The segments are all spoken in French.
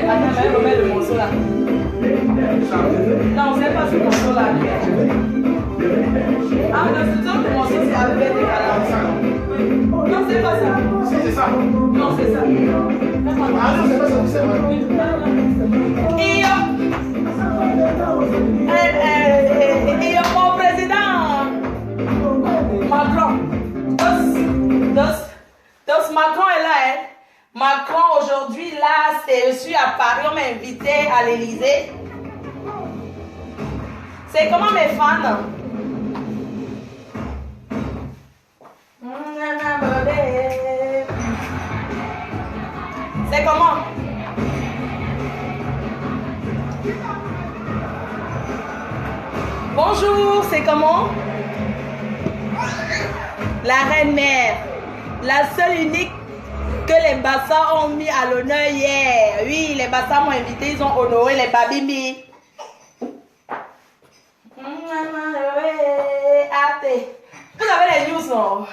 Attends, mais remets le morceau là. Non, c'est pas ce morceau là. Ah, mais c'est ça, le morceau c'est avec des calanques. Non, c'est pas ça. Si, c'est ça. Non, c'est ça. Ah non, c'est pas ça, c'est vrai. Et mon président Macron. Donc Macron est là, hein. Macron aujourd'hui là, je suis à Paris, on m'a invité à l'Élysée. C'est comment mes fans? C'est comment? Bonjour, c'est comment? La reine mère, la seule unique que les Bassas ont mis à l'honneur hier. Oui, les Bassas m'ont invité, ils ont honoré les Babimbi. Vous avez les news, non?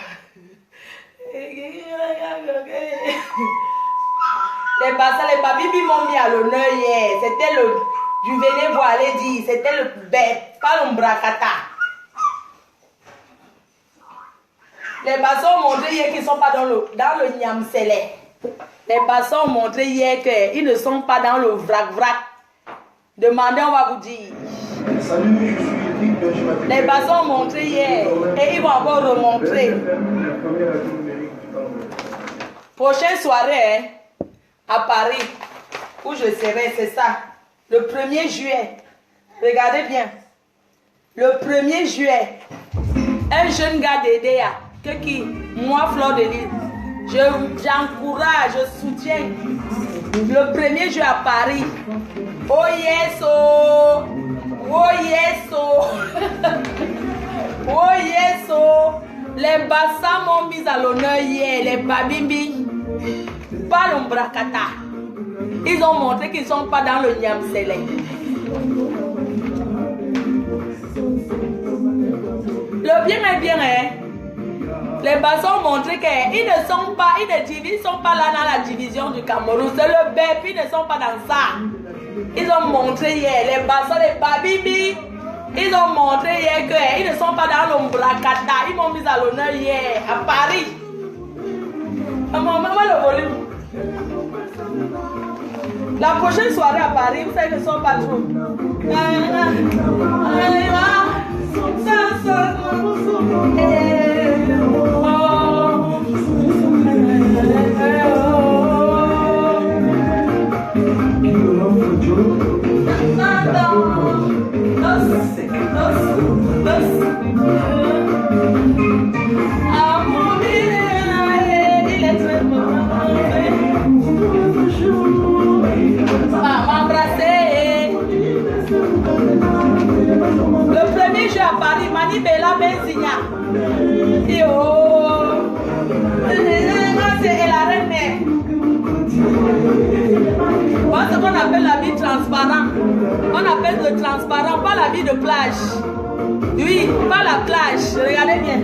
Les Bassas, les Babimbi m'ont mis à l'honneur hier. C'était le Juvené Voilé dit, c'était le bête, pas l'ombracata. Les Bassas ont montré hier qu'ils ne sont pas dans le Niamselé. Les Bassas ont montré hier qu'ils ne sont pas dans le vrac-vrac. Demandez, on va vous dire. Salut, je suis Eric, je m'appelle. Les Bassas ont montré hier et ils vont encore remontrer. Prochaine soirée hein, à Paris, où je serai, c'est ça. Le 1er juillet. Regardez bien. Le 1er juillet. Un jeune gars d'Edea. Que qui? Moi, Fleur de Lille. J'encourage, je soutiens. Le 1er juillet à Paris. Oh yes, oh! Oh yes, oh! Oh yes, oh! Les Bassas m'ont mis à l'honneur hier, les Babimbi. Pas l'ombracata. Ils ont montré qu'ils ne sont pas dans le Niamselé. Le bien est bien, hein? Les Bassas ont montré qu'ils ne sont pas, ils ne sont pas là dans la division du Cameroun. C'est le BEP, ils ne sont pas dans ça. Ils ont montré hier, les Bassas, les Babibi, ils ont montré hier qu'ils ne sont pas dans l'ombracata. Ils m'ont mis à l'honneur hier, à Paris. Maman, le volume. La prochaine soirée à Paris, vous savez qu'ils ne sont pas trop. Le 1er juillet à Paris, Mani Bella Benzigna. Et oh, c'est la reine mère. Voilà ce qu'on appelle l'habit transparent. On appelle le transparent, pas l'habit de plage. Oui, pas la plage. Regardez bien.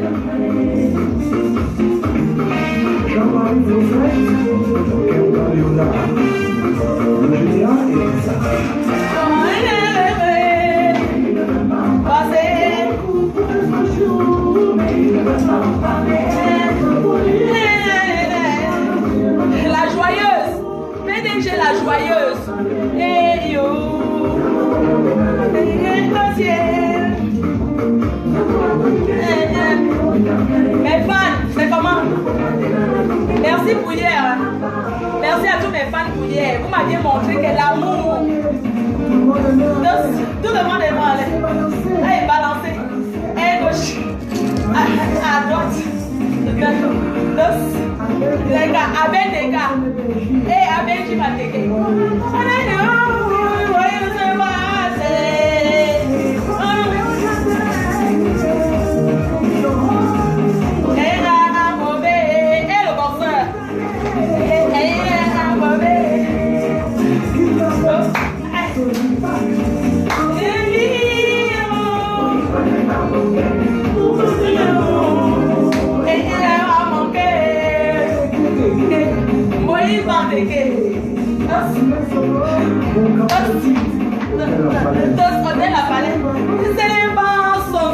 La joyeuse, PDG la joyeuse. Et yo, mes fans, c'est comment? Merci pour hier. Merci à tous mes fans pour hier. Vous m'aviez montré que l'amour. Tout le monde est moi. Allez, balancez. Et gauche. À droite. Les gars, avec des gars. Et avec qui m'a dégué. Hôtel La Palais. C'est les vents, son.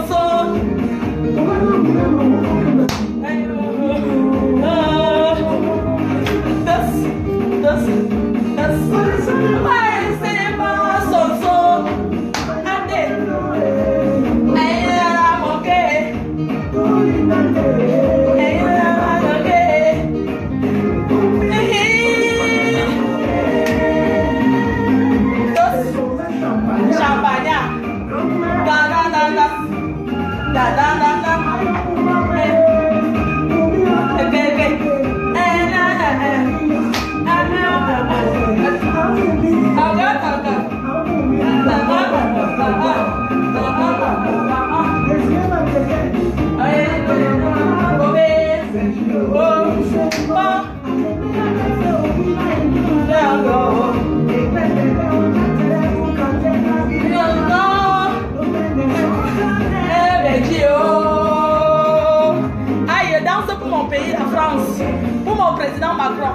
Pour mon président Macron.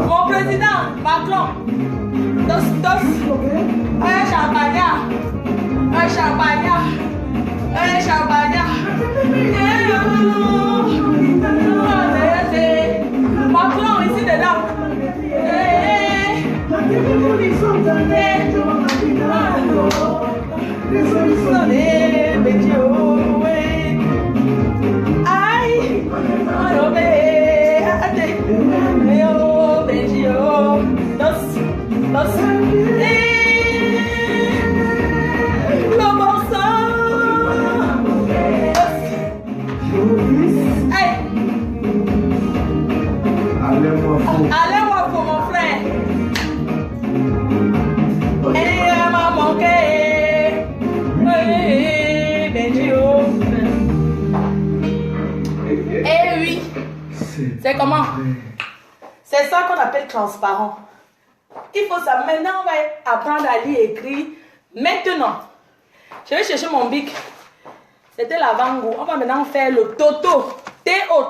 Mon président Macron. Un champagnat. Un champagnat. Un champagnat. Macron ici dedans. Allez-moi pour mon frère. Elle m'a manqué. Eh oui. C'est comment? C'est ça qu'on appelle transparent. Il faut ça. Maintenant, on va apprendre à lire et écrire. Maintenant, je vais chercher mon bic. C'était la vango. On va maintenant faire le toto.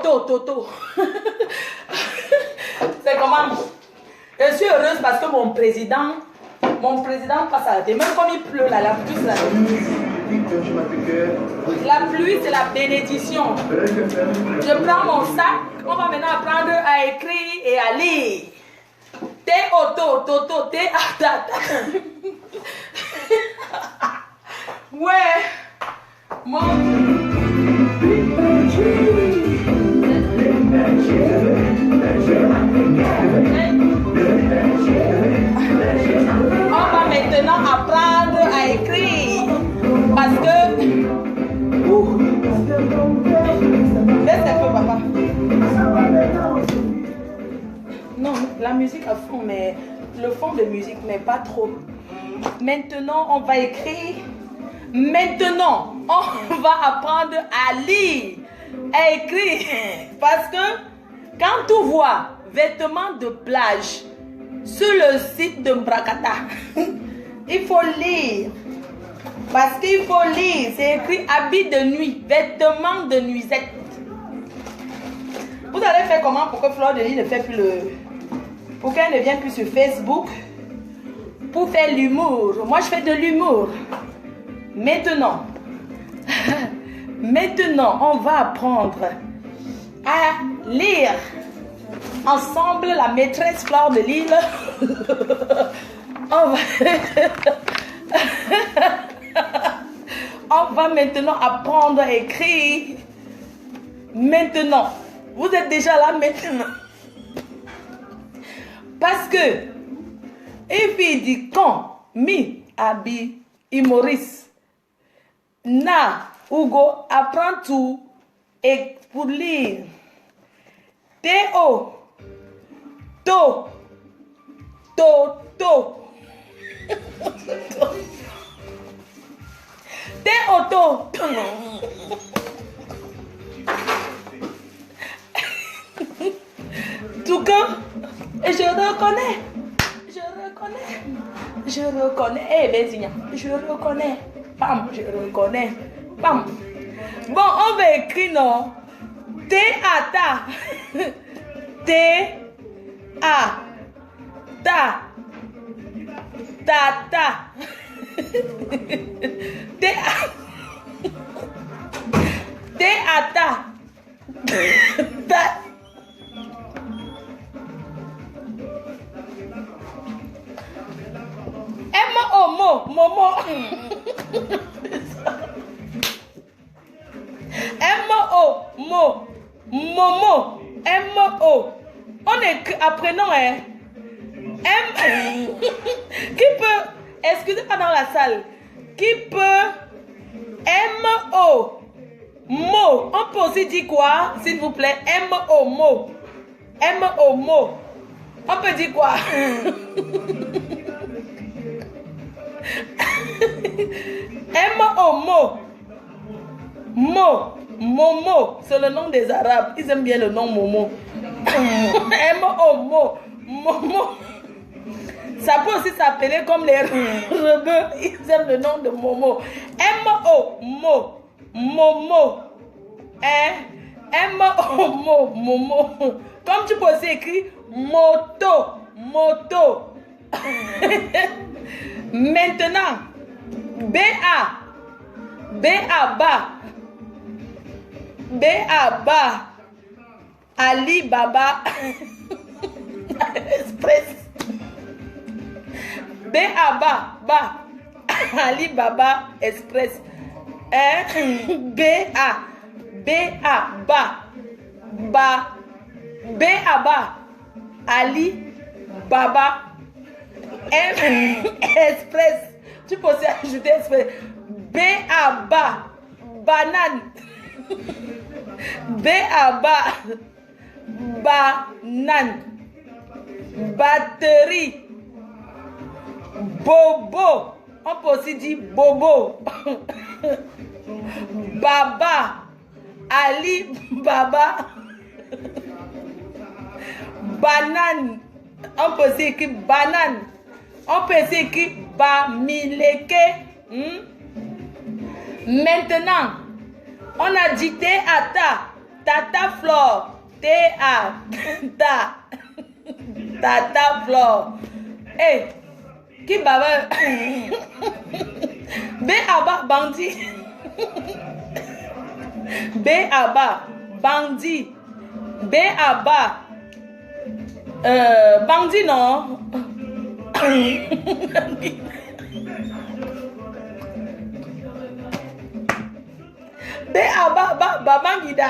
Toto. C'est comment? Je suis heureuse parce que mon président passe à la télé. Même comme il pleut là, la pluie, la pluie, c'est la bénédiction. Je prends mon sac. On va maintenant apprendre à écrire et à lire. Toto. Ouais. On va maintenant apprendre à écrire parce que laisse un peu papa. Non, la musique à fond, mais le fond de musique, mais pas trop. Maintenant, on va écrire. Maintenant, on va apprendre à lire, à écrire. Parce que quand tu vois vêtements de plage sur le site de Mbrakata, il faut lire. Parce qu'il faut lire. C'est écrit habit de nuit, vêtements de nuisette. Vous allez faire comment pour que Fleur de Lys ne fait plus le... Pour qu'elle ne vienne plus sur Facebook pour faire l'humour. Moi, je fais de l'humour. Maintenant, on va apprendre à lire ensemble la maîtresse Fleur de Lys. On va maintenant apprendre à écrire. Maintenant, vous êtes déjà là maintenant. Parce que, if il dit quand, mi, abi, imoris, na, Hugo, apprends tout et pour lire. T-O, to. T-O-to. Tout cas, et je reconnais. je reconnais. Eh, Bézigna, je reconnais. Bam, je reconnais. Bam. Bon, on va écrire non. T-A-Ta. T-A-Ta. Ta-ta. T-A-Ta. Ta. M-O-Mo. Momo. M-O-Mo. Momo. M-O. On écrit, apprenons, hein. M. Qui peut, excusez-moi dans la salle, qui peut, M-O. Mo. On peut aussi dire quoi, s'il vous plaît? M-O. Mo. M-O. Mo. On peut dire quoi? M-O. Mo. Mo. Momo. C'est le nom des Arabes. Ils aiment bien le nom Momo. M-O. Mo. Momo. Ça peut aussi s'appeler comme les rebeux. Ils aiment le nom de Momo. M-O. Mo. Momo. Hein? M-O. Mo. Momo. Comme tu peux aussi écrire moto. Moto. Maintenant. B-A. B-A. Ba. B-A. Ba. Ali Baba. Express. B-A-Ba, ba. Ali Baba Express. B-A. B-A-Ba. Ba. B-A-Ba. Ali Baba Express. Tu peux aussi ajouter Express. B-A-Ba. Banane. B-A-Ba. Banane. Batterie. Bobo. On peut aussi dire Bobo. Baba. Ali Baba. Banane. On peut aussi écrire banane. On peut aussi écrire Bamileke. Maintenant, on a dit T-A-Ta. Tata Flore. T-A-Ta. Tata Flore. Eh, qui baba? B-A-Ba, bandit. B-A-Ba, bandit. B-A-Ba, bandit, non? B-A-Ba, Babangida.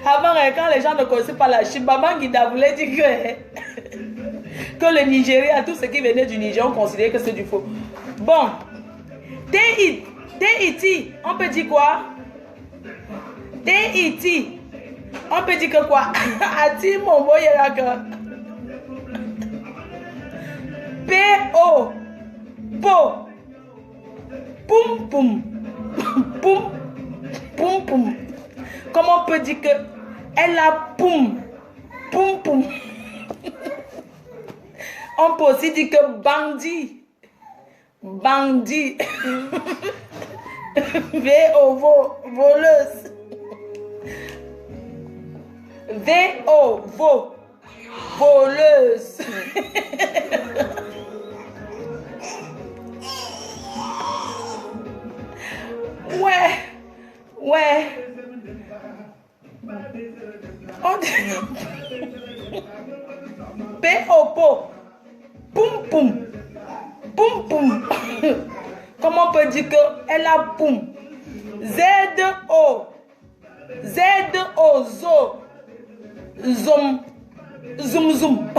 Avant, quand les gens ne connaissaient pas la Chine, Babangida voulait dire que le Nigeria, tout ce qui venait du Niger, on considérait que c'est du faux. Bon, T-I-T, on peut dire quoi? T-I-T, on peut dire que quoi? Ati Mombo Yeraka. P-O, Po, Poum Poum, Poum, Poum Poum. Comment on peut dire que elle a Poum, Poum Poum? On peut aussi dire que bandit. Bandit. V-O, voleuse. V-O, voleuse. Ouais. On dit P-O-Po. Poum poum. Poum poum. Comment on peut dire qu'elle a poum? Z-O. Z-O. Zo. Zoom. Zoom zoom.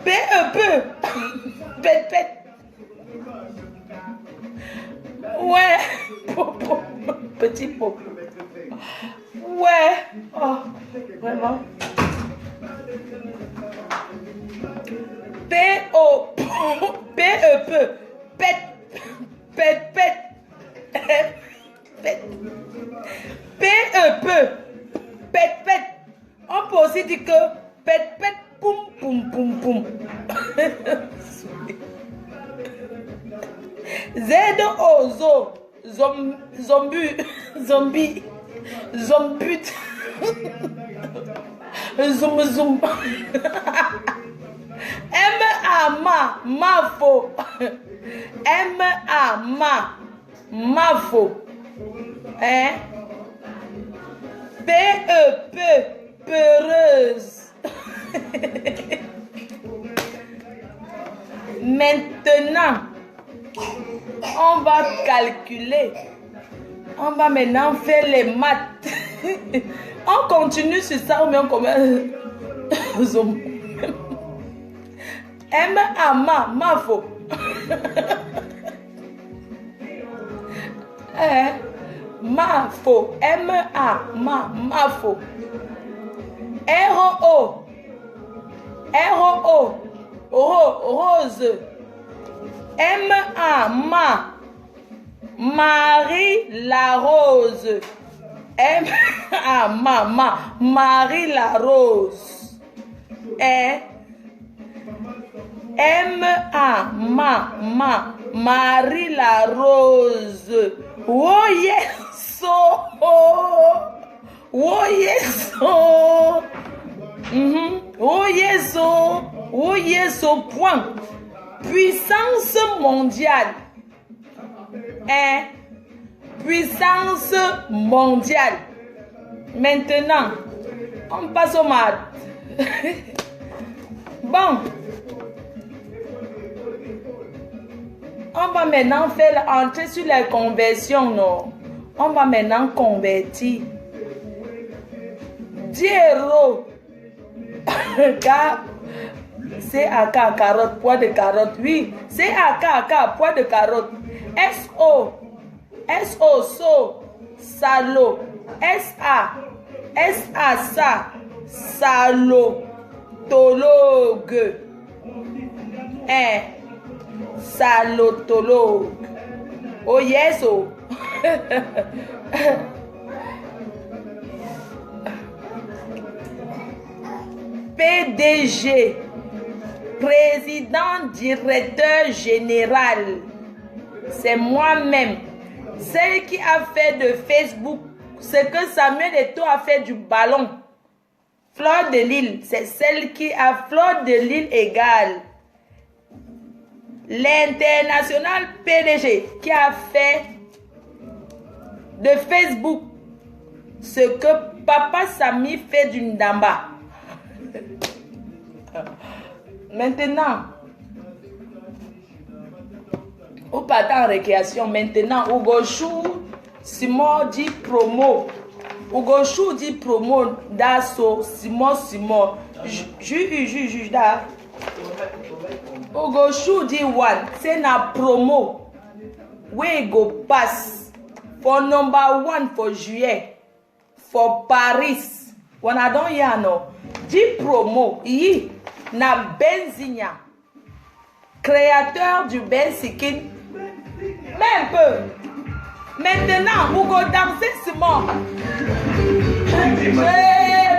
P-E-P. Pet pet. Ouais. Popo. Petit popo. Ouais. Oh, vraiment. P-O. P-E-P. Pet. Pet pet. Pet. P-E-P. Pet pet. On peut dit que pète, pète, poum, poum, poum, poum. Z-O-Z-O, zombie, zombie, zombie, zoom, zoom. M-A-Ma, mafo. M-A-Ma, mafo. Hein? P-E-P, peureuse. Maintenant, on va calculer. On va maintenant faire les maths. On continue sur ça ou bien on commence. M-A-Ma, mafo. Mafo. M-A-Ma, mafo. R-O. R-O. Rose. M-A-Ma. Marie la rose. M-A-Ma. Marie la rose. M-A-Ma. Marie la rose. Oh yes. Oh yes. Oh yes. Oh yes au point. Puissance mondiale. Puissance mondiale. Maintenant, on passe au maths. Bon. On va maintenant faire entrer sur la conversion, non? On va maintenant convertir. 10 euros. Car C-A-K, carotte, poids de carotte. Oui, C-A-K, poids de carotte. S-O, S-O, so, salo. S-A, S-A, sa, salo. Tologue. Salotologue. Oh yes, oh. PDG, président directeur général. C'est moi-même. Celle qui a fait de Facebook ce que Samuel Eto'o a fait du ballon. Fleur de Lille, c'est celle qui a Fleur de Lille égale. L'international PDG qui a fait de Facebook ce que Papa Sami fait du Ndamba. Maintenant, au partant en récréation, maintenant, Hugo Chou, Simon dit promo. Hugo Chou dit promo d'assaut, Simon. Juge, da. Hugo Chou dit one, c'est na promo. We go pass for number 1 for juillet, for Paris. When I don't hear no, dit promo, yi na Benzinia, créateur du Benzikin. Mais un peu. Maintenant, vous go danser Simon.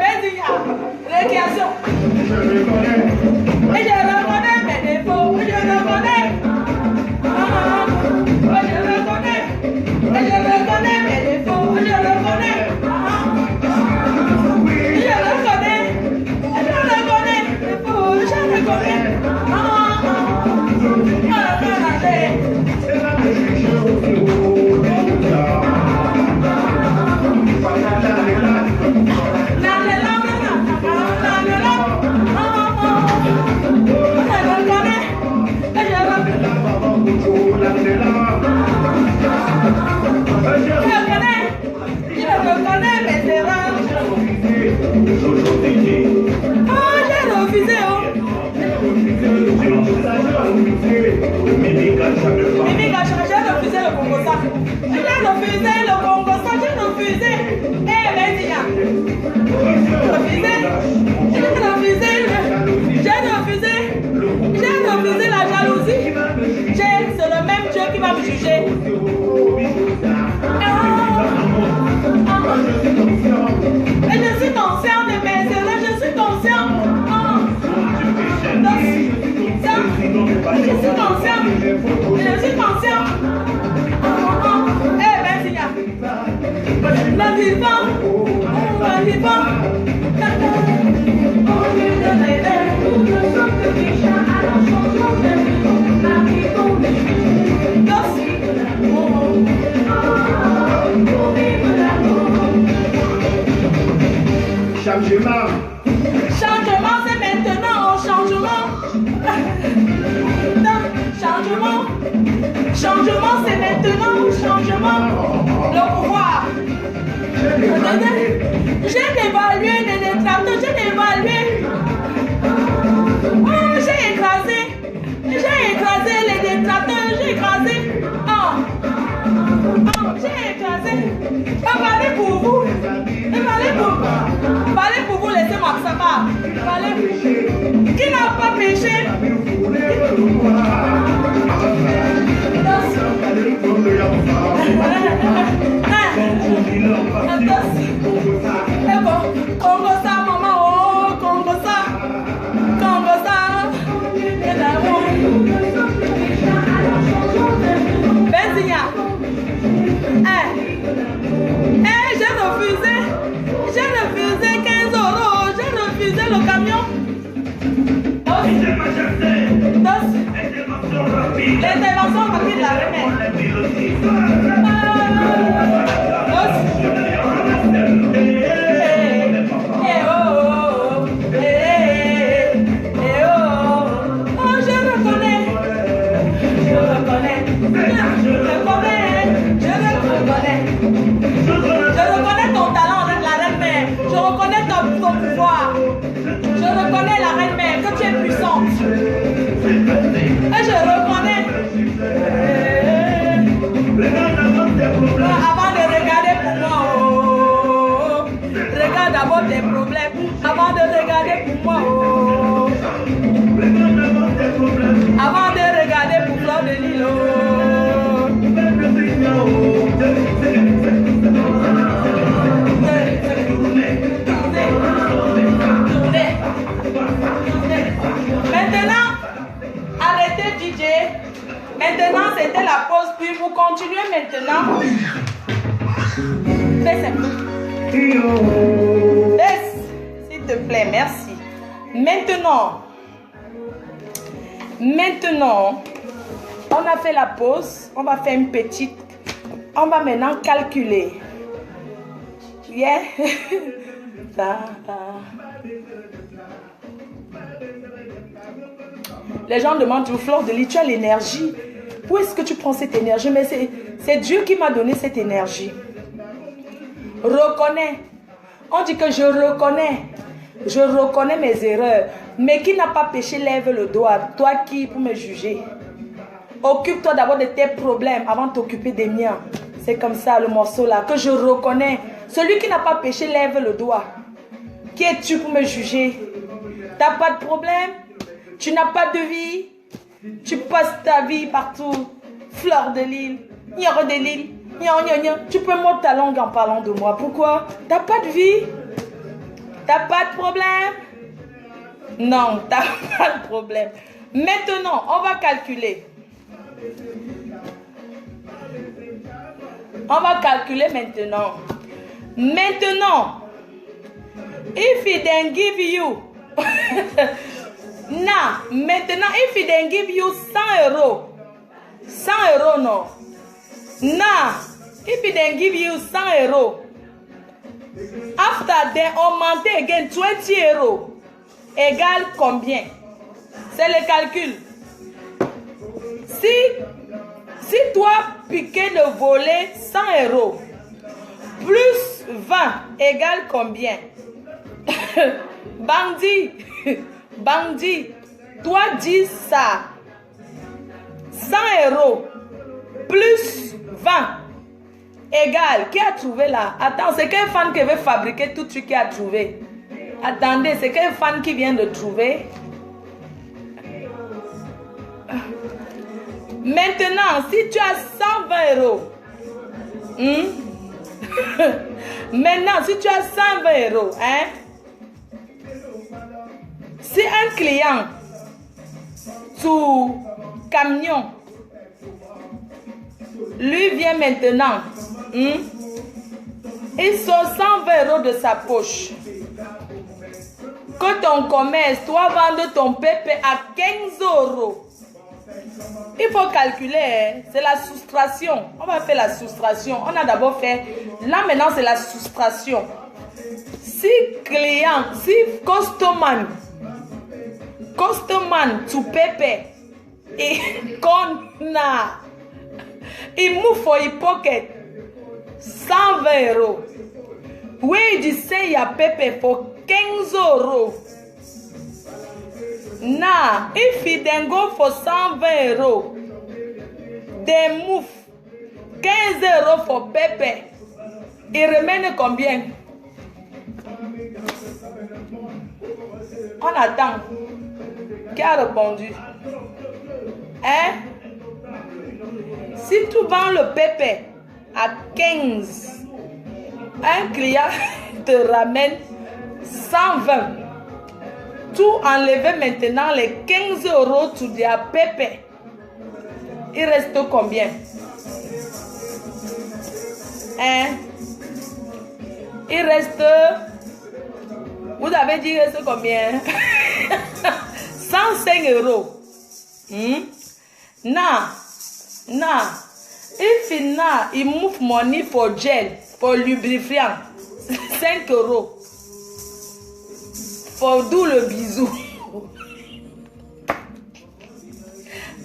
Benzinia, récréation. Et je reconnais mes défauts. Je reconnais. Je reconnais. Et je reconnais mes défauts. Je reconnais. Je reconnais. Je reconnais. Je reconnais. Je reconnais mes erreurs. Oh, j'ai refusé. Mimi Gacha, j'ai refusé le Congo-Ça. J'ai refusé le Congo-Ça, j'ai refusé. Benzinia. J'ai refusé la jalousie. C'est le même Dieu qui va me juger. Et je suis conscient de mes erreurs, je suis conscient. Je suis conscient. Eh, ben, Seigneur. Le vivant. Le vivant. Changement. Changement, c'est maintenant. Changement. Changement. Changement, c'est maintenant. Changement. Le pouvoir. J'ai dévalué les détracteurs. J'ai dévalué. Oh, j'ai écrasé les détracteurs. J'ai écrasé. J'ai écrasé. Parlez pour vous. Parlez pour vous, laissez-moi savoir. Parlez pour vous. Qui n'a pas péché? Congo ça, maman. Oh, Congo ça. Congo ça. Benzia. J'ai refusé 15 €. J'ai refusé le camion. L'intervention rapide de la remède. Je reconnais ton talent, la reine-mère. Je reconnais ton pouvoir. Je reconnais la reine-mère, que tu es puissante. Et je reconnais. Avant de regarder pour moi, oh, regarde d'abord tes problèmes. Avant de regarder pour moi, oh. Avant de regarder pour Fleur de Lille, Maintenant, arrêtez DJ. Maintenant, c'était la pause, puis vous continuez maintenant. Fais simple. Laisse, s'il te plaît, merci. Maintenant, on a fait la pause. On va faire une petite. On va maintenant calculer. Yeah. Les gens demandent toujours, Fleur de Lille, tu as l'énergie. Où est-ce que tu prends cette énergie? Mais c'est Dieu qui m'a donné cette énergie. Reconnais. On dit que je reconnais. Je reconnais mes erreurs. Mais qui n'a pas péché, lève le doigt. Toi qui pour me juger? Occupe-toi d'abord de tes problèmes avant de t'occuper des miens. C'est comme ça le morceau là que je reconnais. Celui qui n'a pas péché, lève le doigt. Qui es-tu pour me juger? Tu n'as pas de problème? Tu n'as pas de vie? Tu passes ta vie partout. Fleur de Lille. Nioro de Lille. Tu peux mordre ta langue en parlant de moi. Pourquoi? Tu n'as pas de vie? Tu n'as pas de problème? Non, tu n'as pas de problème. Maintenant, on va calculer. On va calculer maintenant. If he then give you maintenant, if he then give you 100 €, 100 € non. If he then give you 100 €, after then augmenter again 20 € égale combien? C'est le calcul. Si toi piquer de voler 100 € plus 20 égale combien? Bandit, toi dis ça. 100 € plus 20 égale. Qui a trouvé là? Attends, c'est quel fan qui veut fabriquer tout ce qui a trouvé? Attendez, c'est quel fan qui vient de trouver? Maintenant, si tu as 120 €, maintenant, si tu as 120 €, hein? Si un client, camion. Lui vient maintenant. Il sort 120 € de sa poche. Que ton commerce, toi, vendre ton pépé à 15 €. Il faut calculer, hein? C'est la soustraction. On va faire la soustraction. On a d'abord fait, là maintenant c'est la soustraction. Si client, si customer to pépé, et qu'on a, il move for his pocket 120 €. Oui, il dit c'est y a pépé pour 15 €. Now, if he then go for 120 €, they move 15 € for pépé. Il remène combien? On attend. Qui a répondu? Hein? Si tu vends le pépé à 15, un client te ramène 120. Tout enlever maintenant les 15 € tu dis à pépé. Il reste combien? Hein? Il reste... Vous avez dit il reste combien? 105 €. Now, if now he move money for gel, for lubrifiant, 5 €. For do le bisou.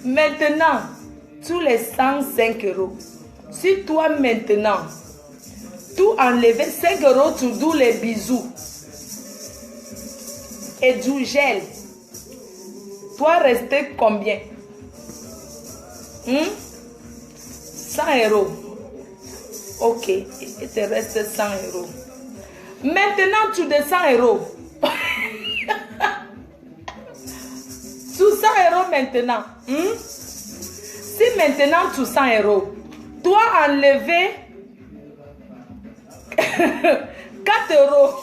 Maintenant, tous les 105 €. Si toi maintenant, tout enlever 5 € tu do les bisous et du gel, toi rester combien? 100 €. Ok, il te reste 100 €. Maintenant, tu descends €. Sous 100 € maintenant. Si maintenant tu 100 €, toi enlever 4 €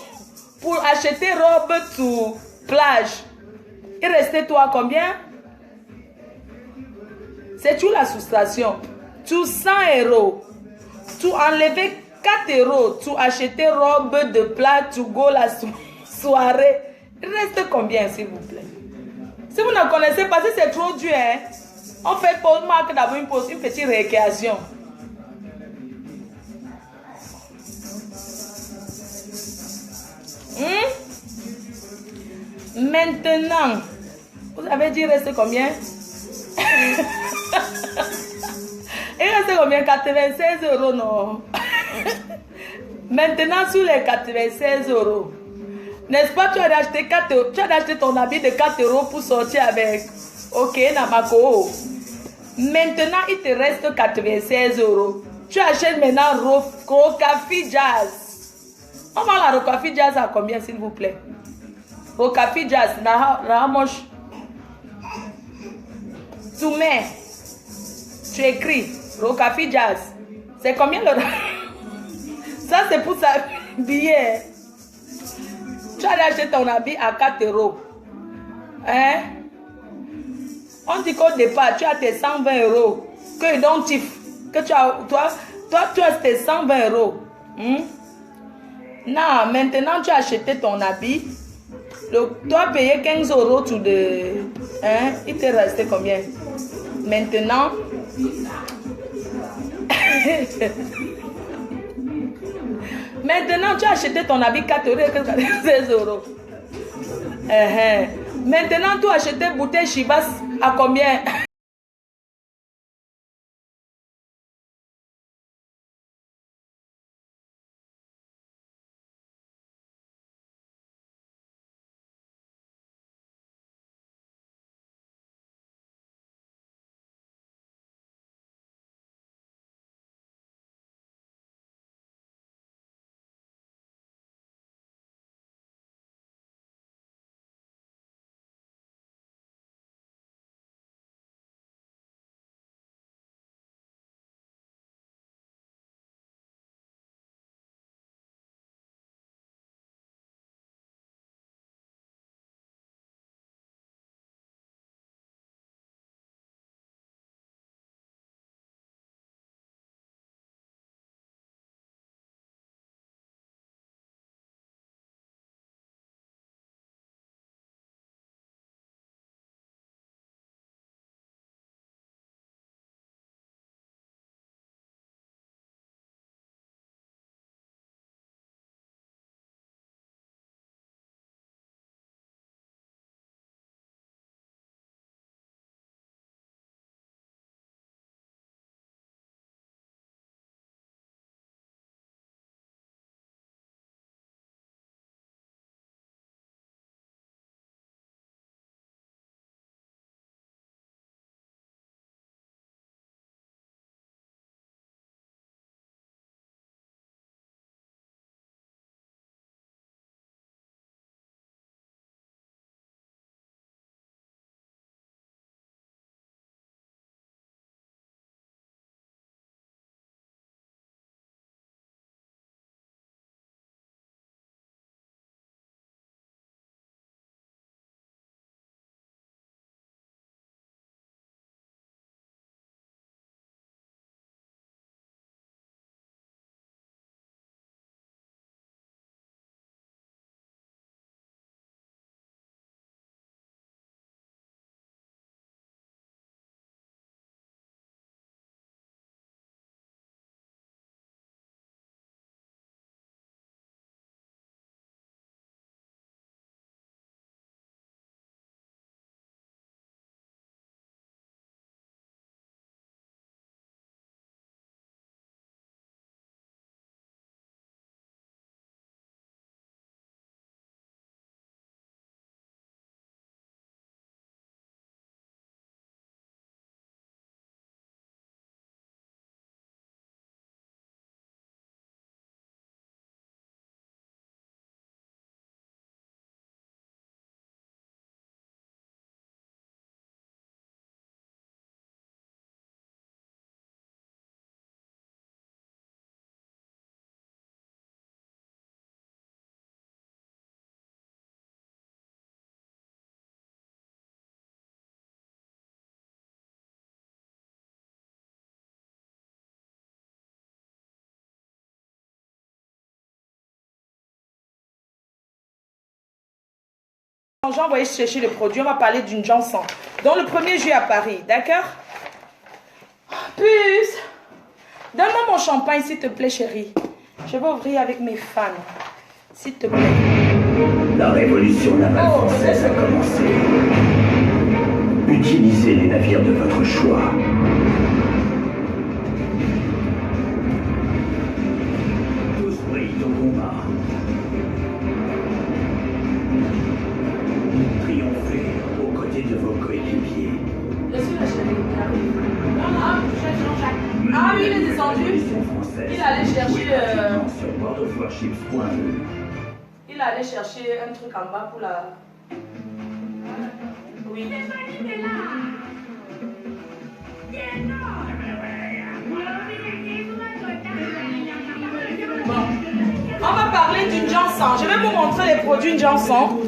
pour acheter robe to plage. Il restait toi combien? C'est tout la soustraction. Tu 100 €. Tu enlever 4 €. Tu acheter robe de plage, tu go la soirée. Il reste combien s'il vous plaît? Si vous ne connaissez pas, si c'est trop dur, hein, on fait pause, marque d'abord une pause, une petite récréation. Maintenant, vous avez dit il reste combien? Il reste combien? 96 € non? Maintenant, sur les 96 €, n'est-ce pas, tu as acheté 4 €, tu as acheté ton habit de 4 € pour sortir avec. Ok, Namako. Maintenant, il te reste 96 €. Tu achètes maintenant Rocafi Jazz. On vend la Rocafi Jazz à combien, s'il vous plaît? Rocafi Jazz, na moche. Tu mets, tu écris Rocafi Jazz. C'est combien le... Ça, c'est pour s'habiller. Tu as acheté ton habit à 4 €. Hein? On dit qu'au départ, tu as tes 120 €. Que donc, que tu as, toi, tu as tes 120 €. Non, maintenant, tu as acheté ton habit. Tu as payé 15 € tout de... Hein? Il te resté combien? Maintenant... Maintenant, tu as acheté ton habit 4 € et 16 €. Maintenant, tu as acheté bouteille Chivas à combien? J'ai envoyé chercher les produits. On va parler d'une Johnson. Donc, le 1er juillet à Paris. D'accord? Puce, donne-moi mon champagne, s'il te plaît, chérie. Je vais ouvrir avec mes fans. S'il te plaît. La révolution navale française a commencé. Utilisez les navires de votre choix. Tous brillent au combat. Triomphez aux côtés de vos coéquipiers. Je suis la chérie. Ah oui, il est descendu. Il allait chercher. Il allait chercher un truc en bas pour la. Oui. Bon. On va parler d'une Johnson. Je vais vous montrer les produits d'une Johnson.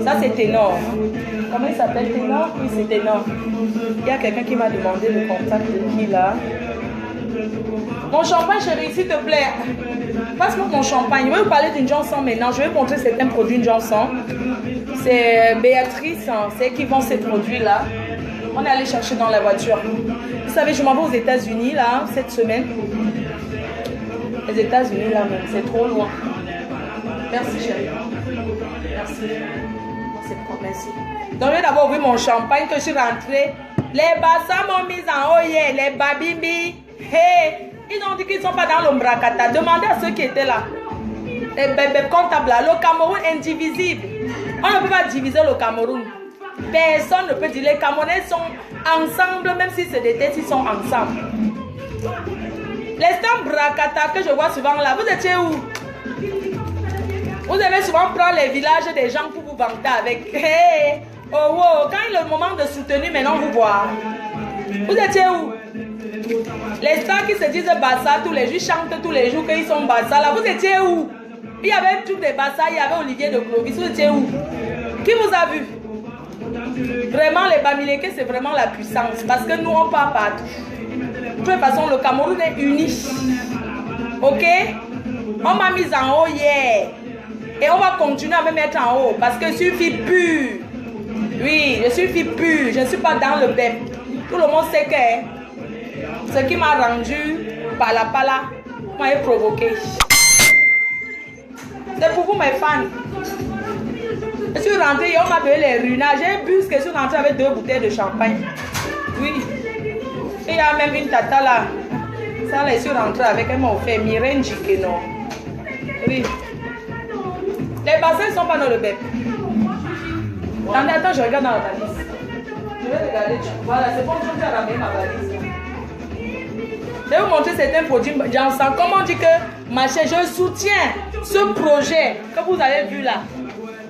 Ça, c'est Ténor. Comment il s'appelle, Ténor? Oui, c'est Ténor. Il y a quelqu'un qui m'a demandé le contact de qui là. Mon champagne, chérie, s'il te plaît. Passe-moi mon champagne. Je vais vous parler d'une Johnson maintenant. Je vais vous montrer certains produits d'une Johnson. C'est Béatrice, c'est qui vend ces produits-là. On est allé chercher dans la voiture. Vous savez, je m'en vais aux États-Unis là, cette semaine. Les États-Unis là même, c'est trop loin. Merci, chérie. Merci. C'est trop, merci. Donc, je vais d'abord ouvrir mon champagne que je suis rentrée. Les bassins m'ont mis en haut hier, les babimbi. Hey, ils ont dit qu'ils ne sont pas dans l'ombracata. Demandez à ceux qui étaient là. Les bébés comptables là. Le Cameroun indivisible. On ne peut pas diviser le Cameroun. Personne ne peut dire. Les Camerounais sont ensemble, même si c'est des têtes, ils sont ensemble. Les stands bracata que je vois souvent là, vous étiez où? Vous allez souvent prendre les villages des gens pour vous vanter avec. Hey, oh, oh, quand il est le moment de soutenir, maintenant vous voir. Vous étiez où? Les stars qui se disent Bassa tous les jours, chantent tous les jours qu'ils sont Bassa là, vous étiez où? Il y avait un truc de Bassa, il y avait Olivier de Clovis, vous étiez où? Qui vous a vu? Vraiment, les Bamileke, c'est vraiment la puissance. Parce que nous, on part partout. De toute façon, le Cameroun est uni. Ok? On m'a mis en haut hier. Et on va continuer à me mettre en haut. Parce que je suis fille pure. Oui, je suis fille pure. Je ne suis pas dans le bec. Tout le monde sait que ce qui m'a rendu pala m'a provoqué. C'est pour vous, mes fans. Je suis rentrée et on m'a donné les runages. J'ai bu ce que je suis rentrée avec 2 bouteilles de champagne. Oui. Et il y a même une tata là. Ça là, je suis rentrée avec, elle m'a offert Mirenji que non. Oui. Les bassins ne sont pas dans le bec. Attends, je regarde dans la valise. Je vais regarder. Voilà, c'est bon, je vais ramener ma valise. Je vais vous montrer certains produits Johnson. Comme on dit que, ma chère, je soutiens ce projet que vous avez vu là.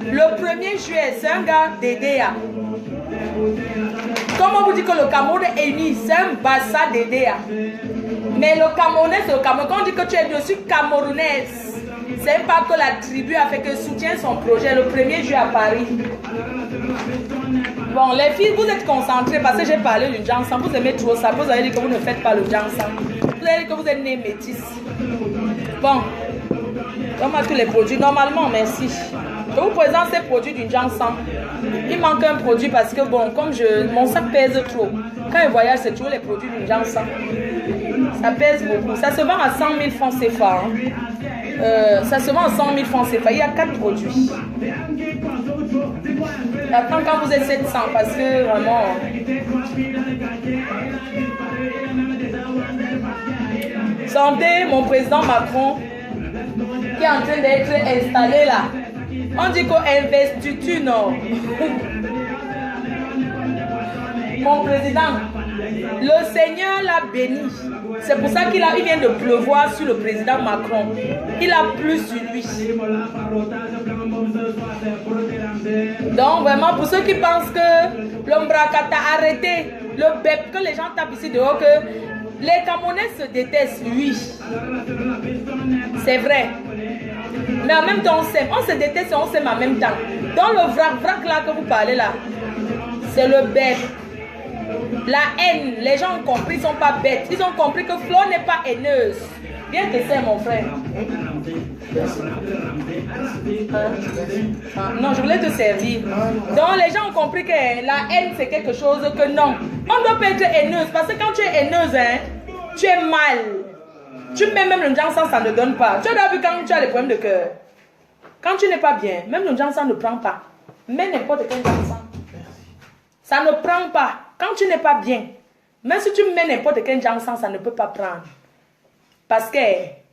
Le 1er juillet, c'est un gars d'Edea. Comme on vous dit que le Cameroun est uni, c'est un bassa d'Edea. Mais le Camerounais, c'est le Cameroun. Quand on dit que tu es dessus camerounaise, c'est pas que la tribu a fait que soutient son projet le 1er juillet à Paris. Bon, les filles, vous êtes concentrées parce que j'ai parlé du Johnson. Vous aimez trop ça. Vous avez dit que vous ne faites pas le Johnson. Vous avez dit que vous êtes nés métis. Bon, donne-moi tous les produits. Normalement, merci. Je vous présente ces produits du Johnson. Il manque un produit parce que, bon, comme mon sac pèse trop. Quand je voyage, c'est toujours les produits du Johnson. Ça pèse beaucoup. Ça se vend à 100 000 francs CFA. Ça se vend à 100 000 francs CFA. Il y a 4 produits. Attends quand vous êtes 700 parce que vraiment... Santé, mon président Macron qui est en train d'être installé là. On dit qu'on investiture, non? Mon président, le Seigneur l'a béni. C'est pour ça qu'il vient de pleuvoir sur le président Macron. Il a plu sur lui. Donc vraiment, pour ceux qui pensent que l'ombracata a arrêté, le bep, que les gens tapent ici dehors, que les Camerounais se détestent, oui. C'est vrai. Mais en même temps, on s'aime. On se déteste et on s'aime en même temps. Dans le vrac là que vous parlez là, c'est le bête. La haine, les gens ont compris, ils ne sont pas bêtes. Ils ont compris que Flo n'est pas haineuse. Viens te serrer, mon frère. Non, je voulais te servir. Donc, les gens ont compris que la haine, c'est quelque chose que non. On ne doit pas être haineuse. Parce que quand tu es haineuse, hein, tu es mal. Tu mets même le Jansan, ça ne donne pas. Tu as vu quand tu as les problèmes de cœur. Quand tu n'es pas bien, même le Jansan ne prend pas. Mets n'importe quel Jansan. Ça ne prend pas. Quand tu n'es pas bien, même si tu mets n'importe quel Jansan, ça ne peut pas prendre. Parce que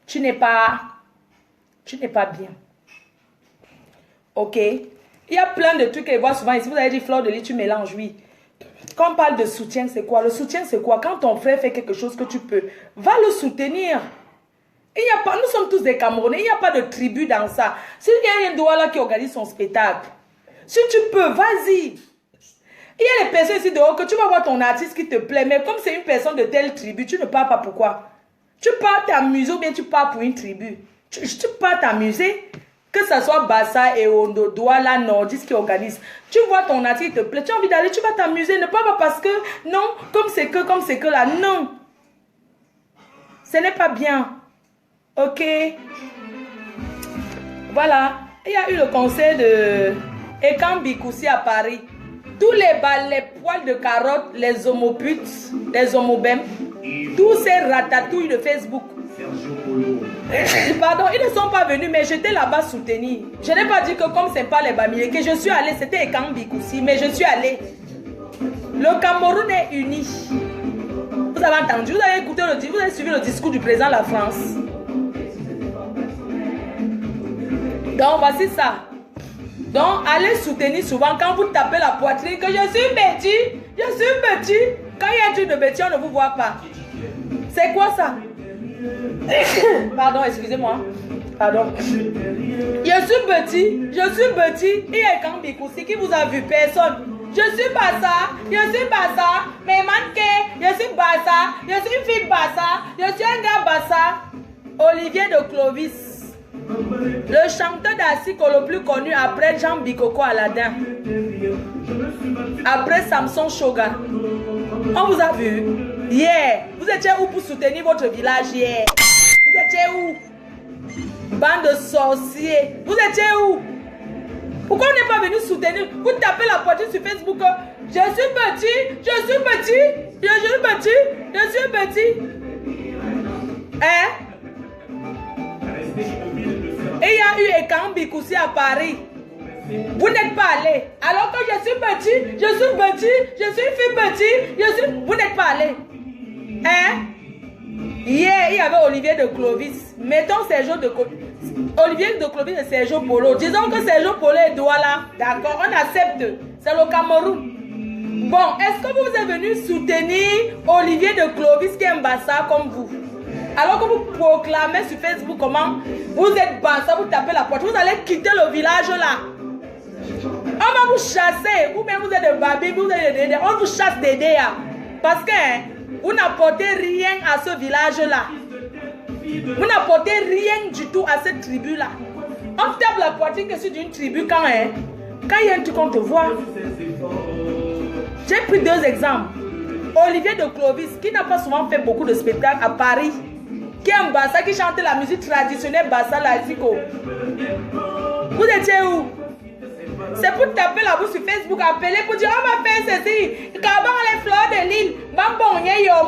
tu n'es pas bien. Ok? Il y a plein de trucs que je vois souvent ici. Vous avez dit fleur de lit, tu mélanges, oui. Quand on parle de soutien, c'est quoi? Le soutien, c'est quoi? Quand ton frère fait quelque chose que tu peux, va le soutenir. Il y a pas, nous sommes tous des Camerounais, il n'y a pas de tribu dans ça. S'il y a un Douala qui organise son spectacle, si tu peux, vas-y. Il y a les personnes ici dehors que tu vas voir ton artiste qui te plaît, mais comme c'est une personne de telle tribu, tu ne pars pas pourquoi? Tu pars t'amuser ou bien tu pars pour une tribu. Tu pars t'amuser. Que ce soit Bassa et Ondo, Douala, Nordis qui organisent. Tu vois ton artiste te plaît, tu as envie d'aller, tu vas t'amuser. Ne pas parce que, non, comme c'est que là. Non. Ce n'est pas bien. Ok. Voilà. Il y a eu le conseil de Ekambikoussi à Paris. Tous les poils de carottes, les homoputes, les homobèmes, tous ces ratatouilles de Facebook. Pardon, ils ne sont pas venus, mais j'étais là-bas soutenir. Je n'ai pas dit que comme c'est pas les Bamilés, que je suis allée, c'était Ekambikoussi, mais je suis allée. Le Cameroun est uni. Vous avez entendu, vous avez écouté vous avez suivi le discours du président de la France. Donc voici ça. Donc allez soutenir souvent quand vous tapez la poitrine que je suis petit. Quand il y a un truc de petit, on ne vous voit pas. C'est quoi ça? Pardon, excusez-moi. Pardon. Je suis petit. Il y a Ekambikoussi qui vous a vu, personne. Je suis Bassa, mais manqué, je suis Bassa, je suis une fille Bassa, je suis un gars Bassa. Olivier de Clovis, le chanteur d'Assiko le plus connu après Jean Bikoko Aladin, après Samson Shoga. On vous a vu? Yeah. Vous étiez où pour soutenir votre village hier? Vous étiez où? Bande de sorciers. Vous étiez où? Pourquoi on n'est pas venu soutenir? Vous tapez la poitrine sur Facebook. Je suis petit. Hein? Et il y a eu Ekambikoussi à Paris. Vous n'êtes pas allé. Alors que je suis petit, je suis fille petit, vous n'êtes pas allé. Hein? Hier, il y avait Olivier de Clovis. Mettons Sergio de Clovis. Olivier de Clovis et Sergio Polo. Disons que Sergio Polo est Douala. D'accord, on accepte. C'est le Cameroun. Bon, est-ce que vous êtes venu soutenir Olivier de Clovis qui est un Bassa comme vous? Alors que vous proclamez sur Facebook comment vous êtes Bassa, vous tapez la porte, vous allez quitter le village là. On va vous chasser. Ou bien vous êtes de Babi, on vous chasse des dés. Parce que vous n'apportez rien à ce village là. Vous n'apportez rien du tout à cette tribu là. On tape la poitrine que c'est d'une tribu quand il y a un truc qu'on te voit. J'ai pris deux exemples. Olivier de Clovis qui n'a pas souvent fait beaucoup de spectacles à Paris, qui est un Bassa qui chantait la musique traditionnelle Bassa Laziko. Vous étiez où? C'est pour taper la bouche sur Facebook, appeler pour dire on va faire ceci. Kaban les fleurs de l'île. Bambon yom.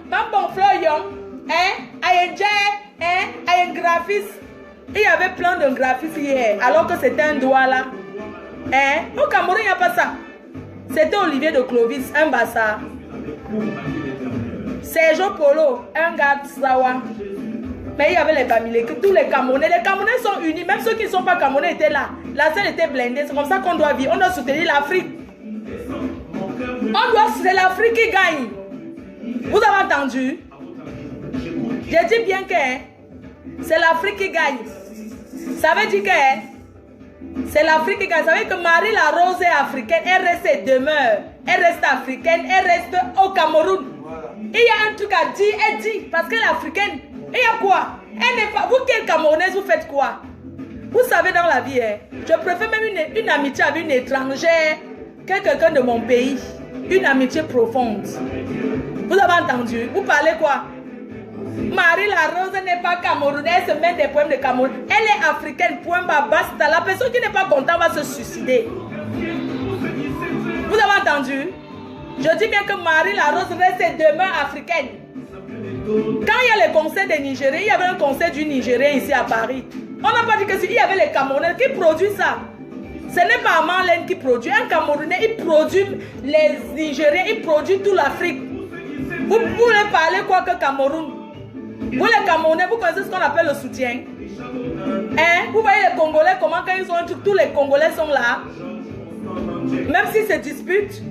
Bambon fleur yom. Hein? Un graphiste. Il y avait plein de graphistes hier. Alors que c'était un doigt là. Hein? Au Cameroun, il n'y a pas ça. C'était Olivier de Clovis, un Bassa. Sergio Polo, un gars de Sawa. Mais il y avait les Bamilés, que tous les Camerounais sont unis, même ceux qui ne sont pas Camerounais étaient là. La scène était blindée, c'est comme ça qu'on doit vivre. On doit soutenir l'Afrique. C'est l'Afrique qui gagne. Vous avez entendu? J'ai dit bien que c'est l'Afrique qui gagne. Ça veut dire que c'est l'Afrique qui gagne. Ça veut dire que Marie la Rose est africaine, elle reste et demeure. Elle reste africaine, elle reste au Cameroun. Il y a un truc à dire, elle dit, parce qu'elle est africaine. Et il y a quoi? Elle n'est pas. Vous qui êtes camerounaise, vous faites quoi? Vous savez dans la vie, je préfère même une amitié avec une étrangère que quelqu'un de mon pays. Une amitié profonde. Vous avez entendu? Vous parlez quoi? Marie la Rose n'est pas camerounaise, elle se met des poèmes de Cameroun. Elle est africaine, point bas, basta. La personne qui n'est pas contente va se suicider. Vous avez entendu? Je dis bien que Marie la Rose reste et demeure africaine. Quand il y a les concerts des Nigériens, il y avait un concert du Nigérien ici à Paris. On n'a pas dit que s'il y avait les Camerounais qui produisent ça. Ce n'est pas Marlène qui produit. Un Camerounais, il produit les Nigériens, il produit toute l'Afrique. Vous voulez parler quoi que Cameroun? Vous les Camerounais, vous connaissez ce qu'on appelle le soutien? Hein? Vous voyez les Congolais, comment quand ils ont un truc, tous les Congolais sont là. Même s'ils se disputent.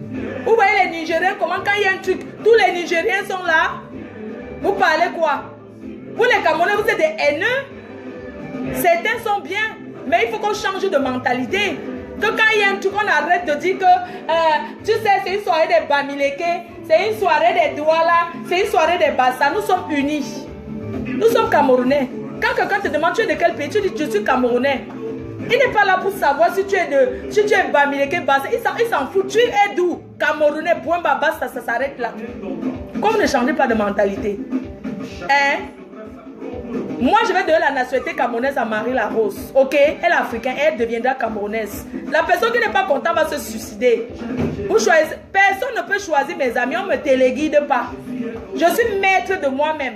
Vous voyez les Nigériens, comment quand il y a un truc, tous les Nigériens sont là. Vous parlez quoi? Vous les Camerounais, vous êtes des haineux. Certains sont bien, mais il faut qu'on change de mentalité. Que quand il y a un truc, on arrête de dire que, tu sais, c'est une soirée des Bamileke, c'est une soirée des Douala, c'est une soirée des Bassa. Nous sommes unis. Nous sommes Camerounais. Quand quelqu'un te demande tu es de quel pays, tu dis je suis Camerounais. Il n'est pas là pour savoir si tu es Bamileke, Bassa. Il s'en fout. Tu es d'où? Camerounais, point bas, ça s'arrête là. Comme ne changez pas de mentalité. Hein? Moi, je vais donner la nationalité camerounaise à Marie la Rose. Ok? Elle est africaine, elle deviendra camerounaise. La personne qui n'est pas contente va se suicider. Vous choisissez. Personne ne peut choisir mes amis, on ne me téléguide pas. Je suis maître de moi-même.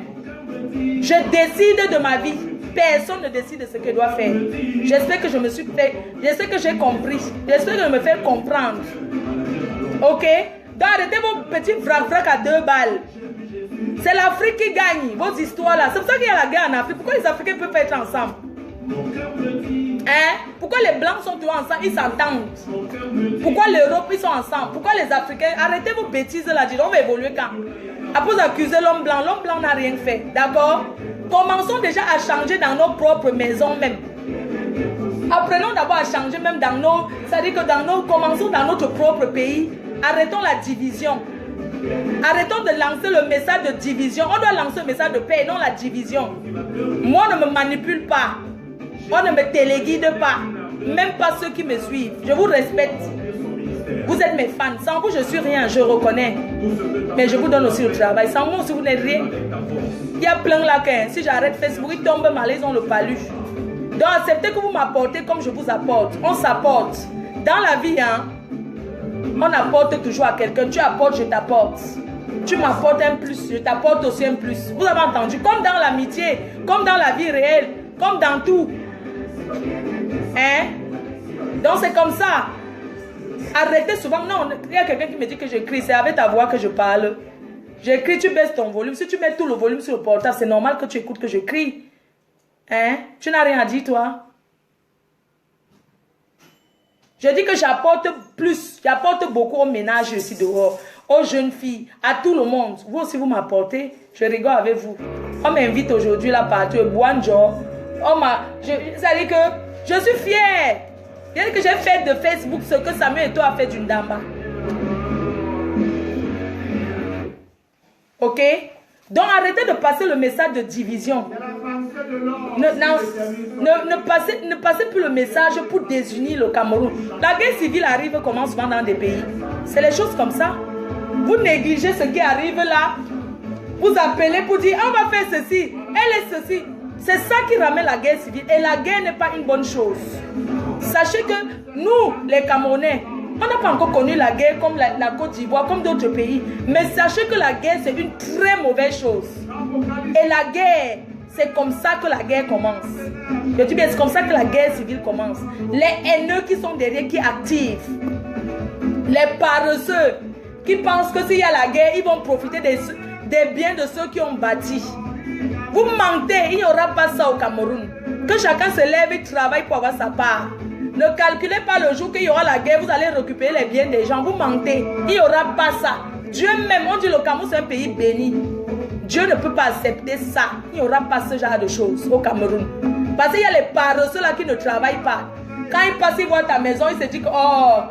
Je décide de ma vie. Personne ne décide de ce que je dois faire. J'espère que je me suis fait. J'espère que j'ai compris. J'espère que je me fais comprendre. Ok? Donc arrêtez vos petits frac à 2 balles. C'est l'Afrique qui gagne, vos histoires là. C'est pour ça qu'il y a la guerre en Afrique. Pourquoi les Africains peuvent pas être ensemble? Hein? Pourquoi les Blancs sont tous ensemble? Ils s'entendent. Pourquoi l'Europe, ils sont ensemble? Pourquoi les Africains? Arrêtez vos bêtises là. On va évoluer quand? Après vous accusez l'homme blanc n'a rien fait. D'accord? Commençons déjà à changer dans nos propres maisons même. Apprenons d'abord à changer même dans nos... C'est-à-dire que commençons dans notre propre pays. Arrêtons la division. Arrêtons de lancer le message de division. On doit lancer le message de paix et non la division. Moi, on ne me manipule pas. On ne me téléguide pas. Même pas ceux qui me suivent. Je vous respecte. Vous êtes mes fans. Sans vous, je suis rien, je reconnais. Mais je vous donne aussi le travail. Sans moi, si vous n'êtes rien, il y a plein là que si j'arrête Facebook, ils tombent mal, ils ont le palu. Donc, acceptez que vous m'apportez comme je vous apporte. On s'apporte. Dans la vie, hein, on apporte toujours à quelqu'un. Tu apportes, je t'apporte. Tu m'apportes un plus, je t'apporte aussi un plus. Vous avez entendu? Comme dans l'amitié, comme dans la vie réelle, comme dans tout. Hein? Donc c'est comme ça. Arrêtez souvent. Non, il y a quelqu'un qui me dit que j'écris. C'est avec ta voix que je parle. J'écris, tu baisses ton volume. Si tu mets tout le volume sur le portable, c'est normal que tu écoutes que j'écris. Hein? Tu n'as rien à dire, toi? Je dis que j'apporte plus, j'apporte beaucoup au ménage ici dehors, aux jeunes filles, à tout le monde. Vous aussi, vous m'apportez, je rigole avec vous. On m'invite aujourd'hui là partout, Bonjour. C'est-à-dire que je suis fière. C'est-à-dire que j'ai fait de Facebook ce que Samuel Eto'o a fait d'une dame. Ok? Donc arrêtez de passer le message de division. Ne passez plus le message pour désunir le Cameroun. La guerre civile arrive comment souvent dans des pays. C'est les choses comme ça. Vous négligez ce qui arrive là. Vous appelez pour dire on va faire ceci. Elle est ceci. C'est ça qui ramène la guerre civile. Et la guerre n'est pas une bonne chose. Sachez que nous, les Camerounais, on n'a pas encore connu la guerre comme la Côte d'Ivoire, comme d'autres pays. Mais sachez que la guerre, c'est une très mauvaise chose. Et la guerre, c'est comme ça que la guerre commence. Je dis bien, c'est comme ça que la guerre civile commence. Les haineux qui sont derrière, qui activent. Les paresseux qui pensent que s'il y a la guerre, ils vont profiter des biens de ceux qui ont bâti. Vous mentez, il n'y aura pas ça au Cameroun. Que chacun se lève et travaille pour avoir sa part. Ne calculez pas le jour qu'il y aura la guerre, vous allez récupérer les biens des gens. Vous mentez. Il n'y aura pas ça. Dieu même, on dit le Cameroun c'est un pays béni. Dieu ne peut pas accepter ça. Il n'y aura pas ce genre de choses au Cameroun. Parce qu'il y a les paresseux là qui ne travaillent pas. Quand ils passent, ils voient ta maison, ils se disent que, oh,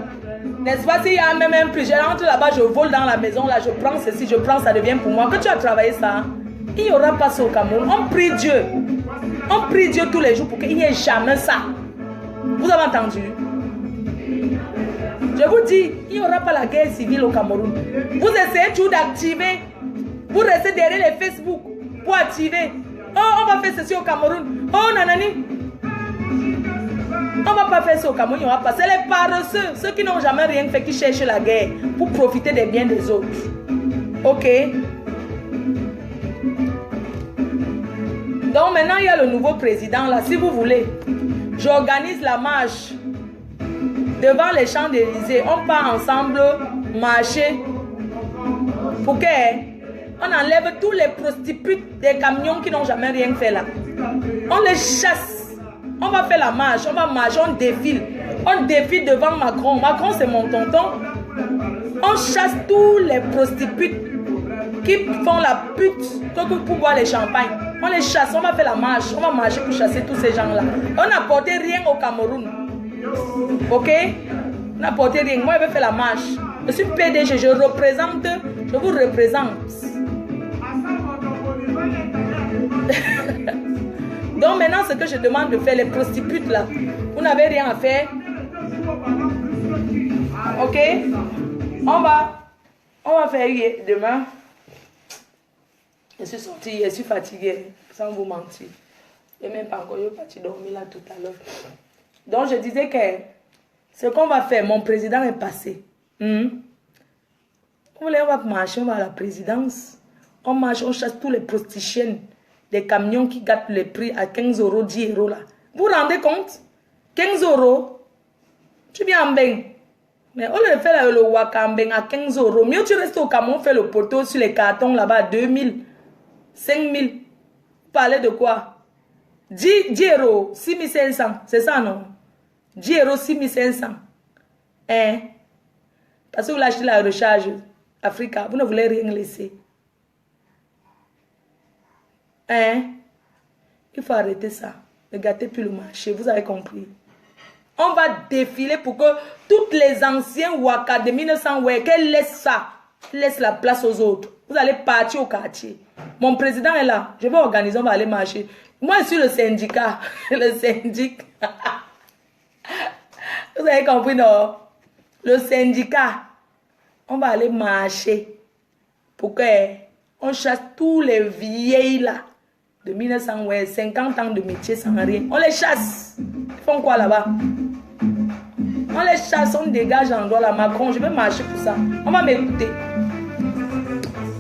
n'est-ce pas, s'il y a même un plus, je rentre là-bas, je vole dans la maison, là, je prends ceci, je prends, ça devient pour moi. Que tu as travaillé ça, hein? Il n'y aura pas ça au Cameroun. On prie Dieu. On prie Dieu tous les jours pour qu'il n'y ait jamais ça. Vous avez entendu? Je vous dis, il n'y aura pas la guerre civile au Cameroun. Vous essayez toujours d'activer. Vous restez derrière les Facebook pour activer. Oh, on va faire ceci au Cameroun. Oh, nanani. On va pas faire ça au Cameroun, on va pas. C'est les paresseux, ceux qui n'ont jamais rien fait, qui cherchent la guerre pour profiter des biens des autres. Ok. Donc maintenant, il y a le nouveau président là. Si vous voulez, j'organise la marche devant les Champs-Élysées. On part ensemble marcher pour qu'on enlève tous les prostitutes des camions qui n'ont jamais rien fait là. On les chasse. On va faire la marche, on va marcher, on défile. On défile devant Macron. Macron, c'est mon tonton. On chasse tous les prostitutes qui font la pute pour boire les champagnes. On les chasse, on va faire la marche. On va marcher pour chasser tous ces gens-là. On n'a porté rien au Cameroun. Ok? On n'a porté rien. Moi, je vais faire la marche. Je suis PDG, je vous représente. Donc maintenant, ce que je demande de faire, les prostitutes là, vous n'avez rien à faire. Ok? On va faire demain. Je suis sortie, je suis fatiguée, sans vous mentir. Je n'ai même pas encore parti dormir là tout à l'heure. Donc je disais que ce qu'on va faire, mon président est passé. On va marcher, on va à la présidence. On marche, on chasse tous les prostitutions. Des camions qui gâtent le prix à 15 euros, 10 euros là. Vous vous rendez compte? 15 euros. Tu viens en bain. Mais on le fait le Wakambeng à 15 euros. Mieux tu restes au Cameroun, fais le poteau sur les cartons là-bas à 2000, 5000. Vous parlez de quoi? 10 euros, 6500. C'est ça non? 10 euros, 6500. Hein? Parce que vous l'achetez la recharge Africa, vous ne voulez rien laisser. Hein? Il faut arrêter ça. Ne gâtez plus le marché. Vous avez compris. On va défiler pour que toutes les anciens Waka de 1900 qu'elles laissent ça. Laissent la place aux autres. Vous allez partir au quartier. Mon président est là. Je vais organiser. On va aller marcher. Moi, je suis le syndicat. Le syndicat. Vous avez compris, non? Le syndicat. On va aller marcher. Pour que on chasse tous les vieilles là. De 1900, 50 ans de métier sans rien. On les chasse. Ils font quoi là-bas? On les chasse, on dégage l'endroit là. Macron, je vais marcher pour ça. On va m'écouter.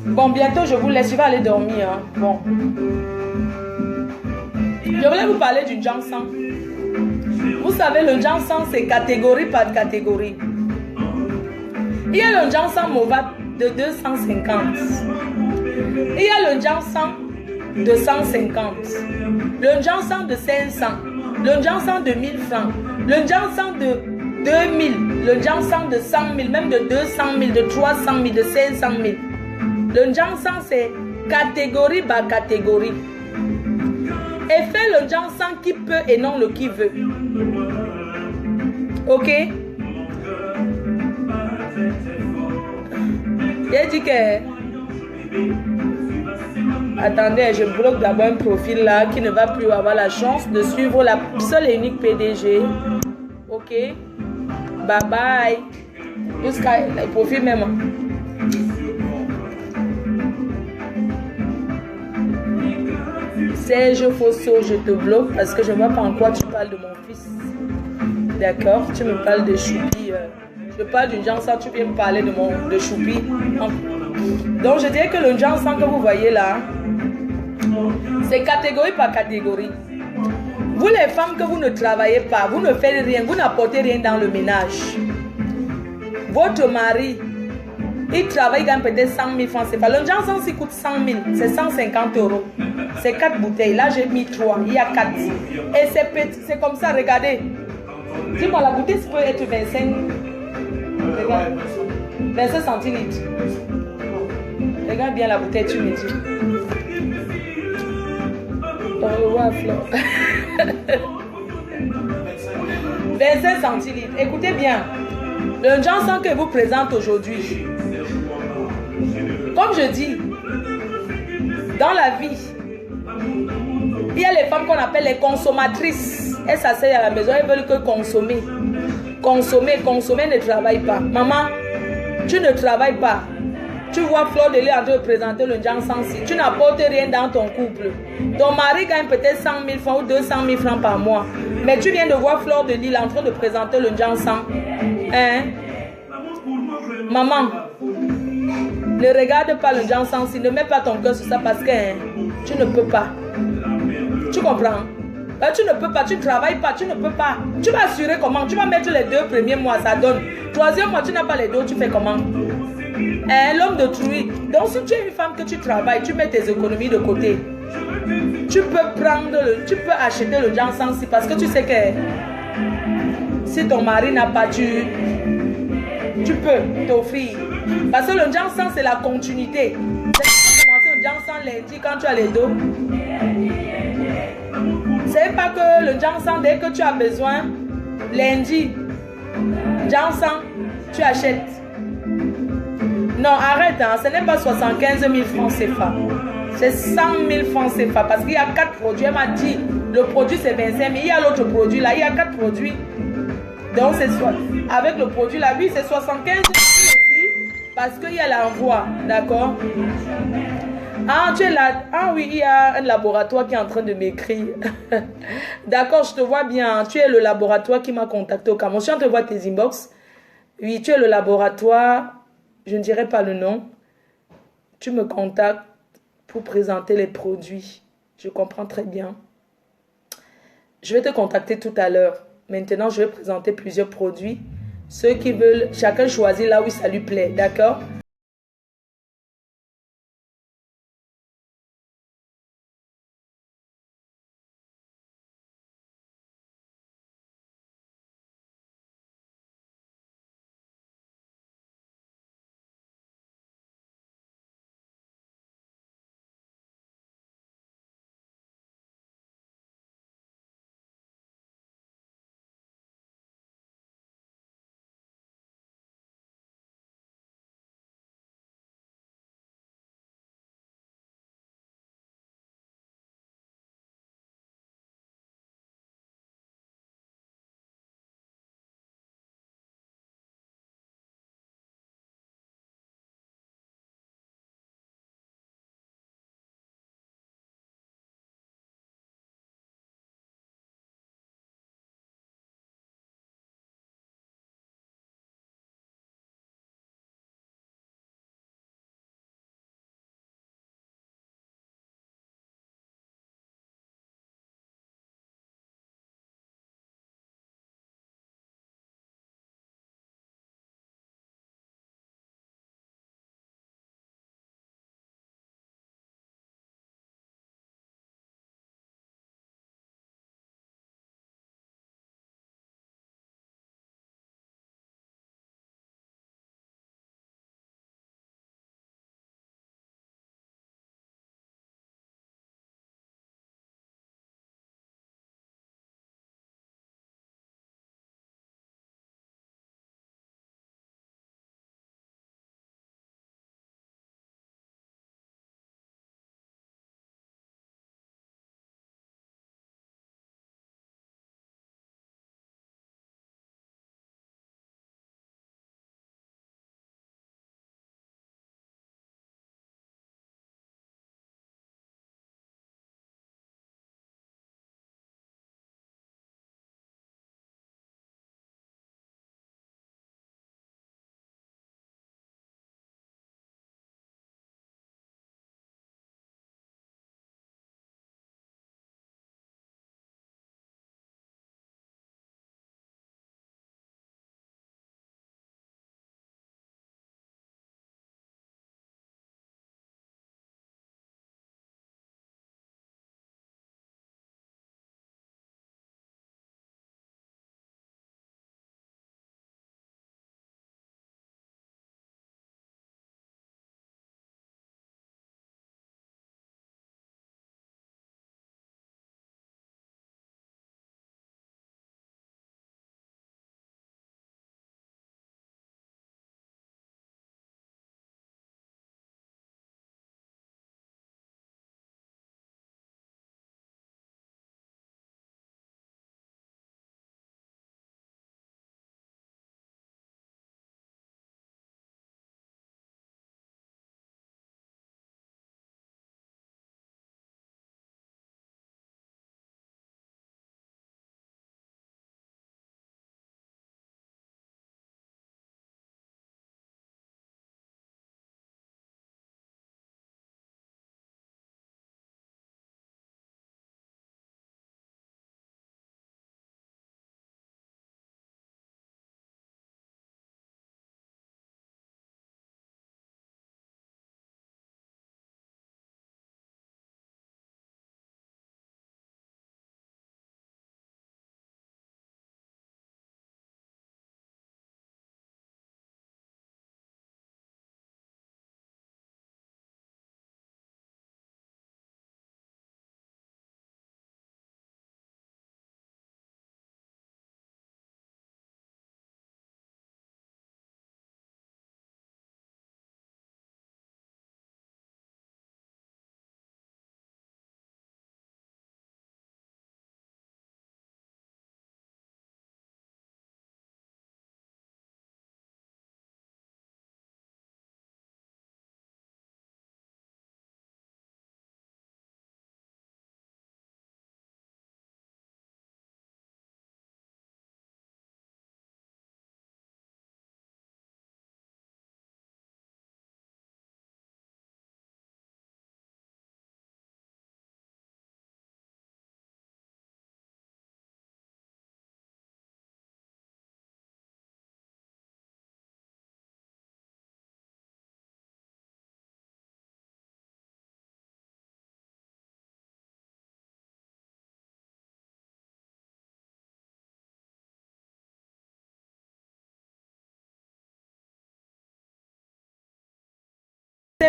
Bon, bientôt je vous laisse. Je vais aller dormir. Hein. Bon. Je voulais vous parler du Jansan. Vous savez, le Jansan, c'est catégorie par catégorie. Il y a le Jansan Movat de 250. Il y a le Jansan de 150, le Jansan de 500, le Jansan de 1000 francs, le Jansan de 2000, le Jansan de 100 000, même de 200 000, de 300 000, de 500 000. Le Jansan, c'est catégorie par catégorie. Et fais le Jansan qui peut et non le qui veut. Ok? J'ai dit que... Attendez, je bloque d'abord un profil là qui ne va plus avoir la chance de suivre la seule et unique PDG. Ok? Bye bye. Jusqu'à le profil même. Serge Fosso, je te bloque parce que je ne vois pas en quoi tu parles de mon fils. D'accord? Tu me parles de Choupi. Je parle d'une Jansan, tu viens me parler de Choupi. Donc je dirais que le Jansan que vous voyez là, c'est catégorie par catégorie. Vous les femmes que vous ne travaillez pas, vous ne faites rien, vous n'apportez rien dans le ménage. Votre mari, il travaille, il gagne peut-être 100 000 francs. Le Jansan s'il coûte 100 000, c'est 150 euros. C'est 4 bouteilles. Là j'ai mis 3, il y a 4. Et c'est petit, c'est comme ça, regardez. Dis-moi, la bouteille peut être 25. Regarde. 25 centilitres. Regarde bien la bouteille, tu me dis. Dans le roi fleur. 25 centilitres. Écoutez bien. Le Jansan que je vous présente aujourd'hui. Comme je dis, dans la vie, il y a les femmes qu'on appelle les consommatrices. Elles s'asseyent à la maison, elles veulent que consommer. Consommer, ne travaille pas. Maman, tu ne travailles pas. Tu vois Fleur de Lys en train de présenter le Njang Sansi. Tu n'apportes rien dans ton couple. Ton mari gagne peut-être 100 000 francs ou 200 000 francs par mois. Mais tu viens de voir Fleur de Lys en train de présenter le Njang Sang. Hein? Maman, ne regarde pas le Njang Sansi. Ne mets pas ton cœur sur ça parce que hein, tu ne peux pas. Tu comprends? Tu ne peux pas, tu ne travailles pas, tu ne peux pas. Tu vas assurer comment? Tu vas mettre les 2 premiers mois, ça donne. 3e mois, tu n'as pas les 2, tu fais comment? L'homme de truie. Donc si tu es une femme que tu travailles, tu mets tes économies de côté. Tu peux acheter le Njang Sansi parce que tu sais que si ton mari n'a pas, tu peux t'offrir. Parce que le Njang Sang, c'est la continuité. C'est commencer le Njang Sang lundi quand tu as les dos. C'est pas que le Njang Sang, dès que tu as besoin, lundi, Njang Sang, tu achètes. Non, arrête, hein, ce n'est pas 75 000 francs CFA. C'est 100 000 francs CFA parce qu'il y a 4 produits. Elle m'a dit, le produit c'est 25 000. Il y a l'autre produit là, il y a 4 produits. Donc, avec le produit là, oui, c'est 75 000 aussi parce qu'il y a l'envoi, d'accord? Ah, tu es là. Ah oui, il y a un laboratoire qui est en train de m'écrire. D'accord, je te vois bien. Tu es le laboratoire qui m'a contacté au Cameroun. Je viens de voir tes inbox. Oui, tu es le laboratoire. Je ne dirai pas le nom. Tu me contactes pour présenter les produits. Je comprends très bien. Je vais te contacter tout à l'heure. Maintenant, je vais présenter plusieurs produits. Ceux qui veulent, chacun choisit là où ça lui plaît. D'accord?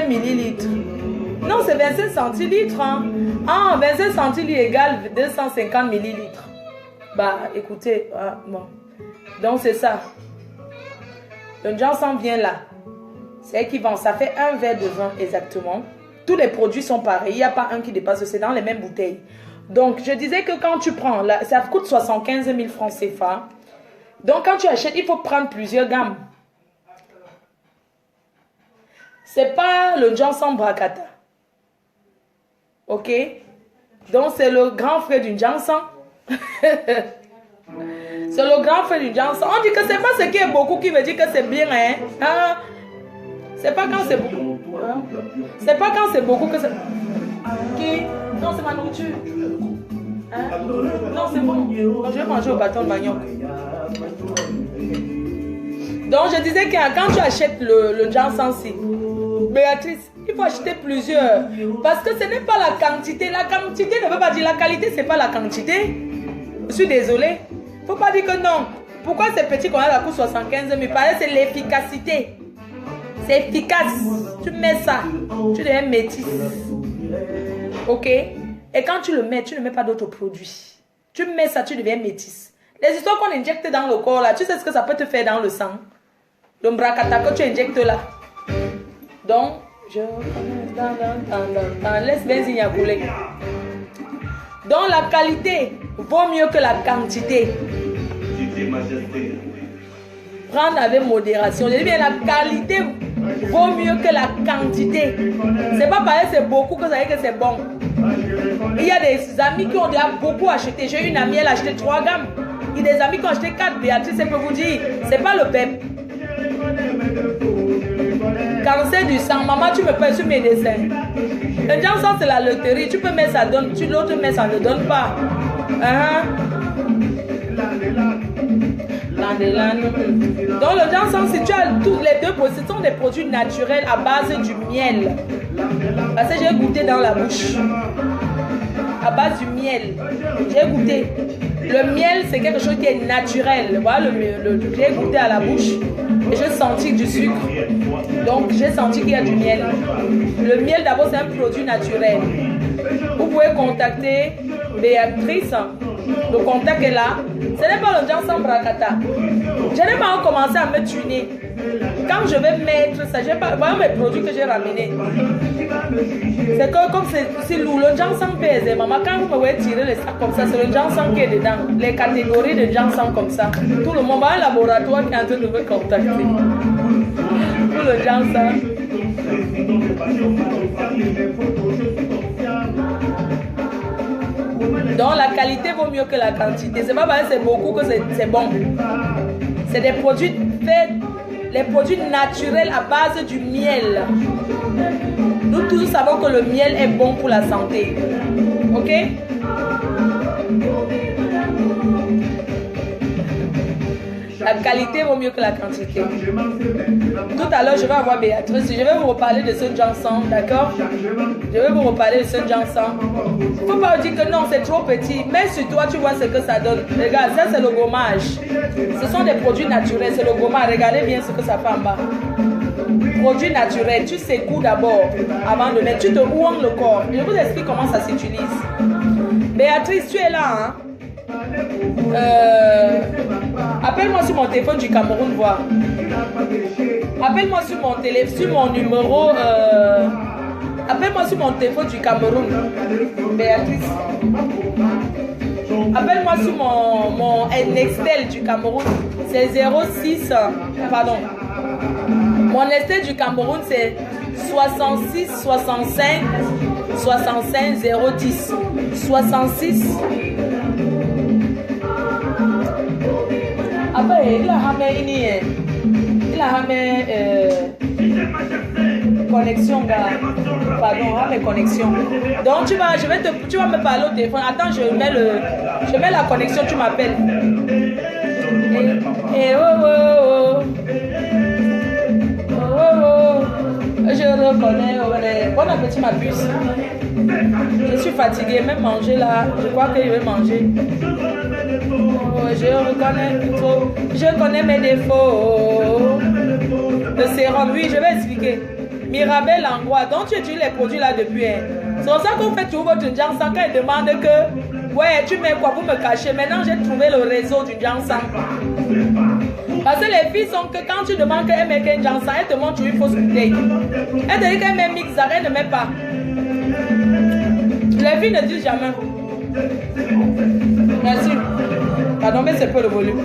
millilitres. Non, c'est 25 centilitres. Hein. Ah, 25 centilitres égale 250 millilitres. Bah, écoutez, ah, bon. Donc, c'est ça. Le Johnson vient là. C'est équivalent. Ça fait un verre de vin exactement. Tous les produits sont pareils. Il n'y a pas un qui dépasse. C'est dans les mêmes bouteilles. Donc, je disais que quand tu prends, là, ça coûte 75 000 francs CFA. Donc, quand tu achètes, il faut prendre plusieurs gammes. C'est pas le Johnson Bracata. Ok? Donc, c'est le grand frère du Johnson. C'est le grand frère du Johnson. On dit que c'est pas ce qui est beaucoup qui veut dire que c'est bien. Hein? Ah, c'est pas quand c'est beaucoup. Hein? C'est pas quand c'est beaucoup que c'est... Qui? Non, c'est ma nourriture. Hein? Non, c'est bon. Je vais manger au bâton de manioc. Donc, je disais que quand tu achètes le Johnson-ci, Béatrice, il faut acheter plusieurs. Parce que ce n'est pas la quantité. La quantité ne veut pas dire la qualité, c'est pas la quantité. Je suis désolée. Il ne faut pas dire que non. Pourquoi c'est petit qu'on a la coûte 75 000? C'est l'efficacité. C'est efficace. Tu mets ça. Tu deviens métisse. Ok? Et quand tu le mets, tu ne mets pas d'autres produits. Tu mets ça, tu deviens métisse. Les histoires qu'on injecte dans le corps, là, tu sais ce que ça peut te faire dans le sang? Le bracata que tu injectes là. Donc, je... Laisse benzine à couler. Donc, la qualité vaut mieux que la quantité. Prendre avec modération. Je dis bien, la qualité vaut mieux que la quantité. C'est pas pareil, c'est beaucoup que ça veut dire que c'est bon. Il y a des amis qui ont déjà beaucoup acheté. J'ai une amie, elle a acheté 3 gammes. Il y a des amis qui ont acheté 4. Béatrice, elle peut vous dire, c'est pas le PEP. Cancer du sang, maman, tu me payes sur mes dessins. Le Johnson, c'est la loterie. Tu peux mettre ça, donne. L'autre met ça ne donne pas. Donc le Johnson, si tu as tous les deux, ce sont des produits naturels à base du miel. Parce que j'ai goûté dans la bouche. À base du miel. J'ai goûté. Le miel, c'est quelque chose qui est naturel. Voilà, j'ai goûté à la bouche et j'ai senti du sucre. Donc, j'ai senti qu'il y a du miel. Le miel, d'abord, c'est un produit naturel. Vous pouvez contacter Béatrice. Le contact est là. Ce n'est pas le Johnson Bracata. Je n'ai pas commencé à me tuner. Quand je vais mettre ça, j'ai pas. Voilà mes produits que j'ai ramenés. C'est que comme c'est lourd, le Johnson pèse. Maman, quand vous me voyez tirer les sacs comme ça, c'est le Johnson qui est dedans. Les catégories de Johnson comme ça. Tout le monde va à un laboratoire qui est en train de me contacter. Pour le Johnson. Donc la qualité vaut mieux que la quantité. C'est pas parce que c'est beaucoup que c'est bon. C'est des produits faits, les produits naturels à base du miel. Nous tous savons que le miel est bon pour la santé. Ok? La qualité vaut mieux que la quantité. Tout à l'heure, je vais avoir Béatrice. Je vais vous reparler de ce Johnson, d'accord? Je vais vous reparler de ce Johnson. Il ne faut pas dire que non, c'est trop petit. Mais sur toi, tu vois ce que ça donne. Regarde, ça c'est le gommage. Ce sont des produits naturels, c'est le gommage. Regardez bien ce que ça fait en bas. Produits naturels, tu secoues d'abord avant de mettre. Tu te ouanges le corps. Je vous explique comment ça s'utilise. Béatrice, tu es là, hein? Appelle-moi sur mon téléphone du Cameroun, voir. Appelle-moi sur mon téléphone, sur mon numéro. Appelle-moi sur mon téléphone du Cameroun, Béatrice. Appelle-moi sur mon Nextel du Cameroun. C'est 06. Pardon. Mon Nextel du Cameroun, c'est 66 65 65 010. 66. Après, il a ramené connexion, gars. Pardon, ramené connexion. Donc tu vas me parler au téléphone. Attends, je mets la connexion, tu m'appelles. Et je reconnais. Bon appétit, ma puce. Je suis fatiguée, même manger là. Je crois que je vais manger. Je reconnais trop. Je connais mes défauts. Le sérum, oui, je vais expliquer. Mirabel Langlois, donc tu utilises les produits là depuis. Hein. C'est pour ça qu'on fait toujours votre Njansang quand il demande que, ouais, tu mets quoi pour me cacher. Maintenant, j'ai trouvé le réseau du Njansang. Parce que les filles sont que quand tu demandes qu'elle met un Njansang, elle te montre une fausse bouteille. Elle te dit qu'elle met mixer, elle ne met pas. Les filles ne disent jamais. Merci. Pardon, mais c'est peu le volume.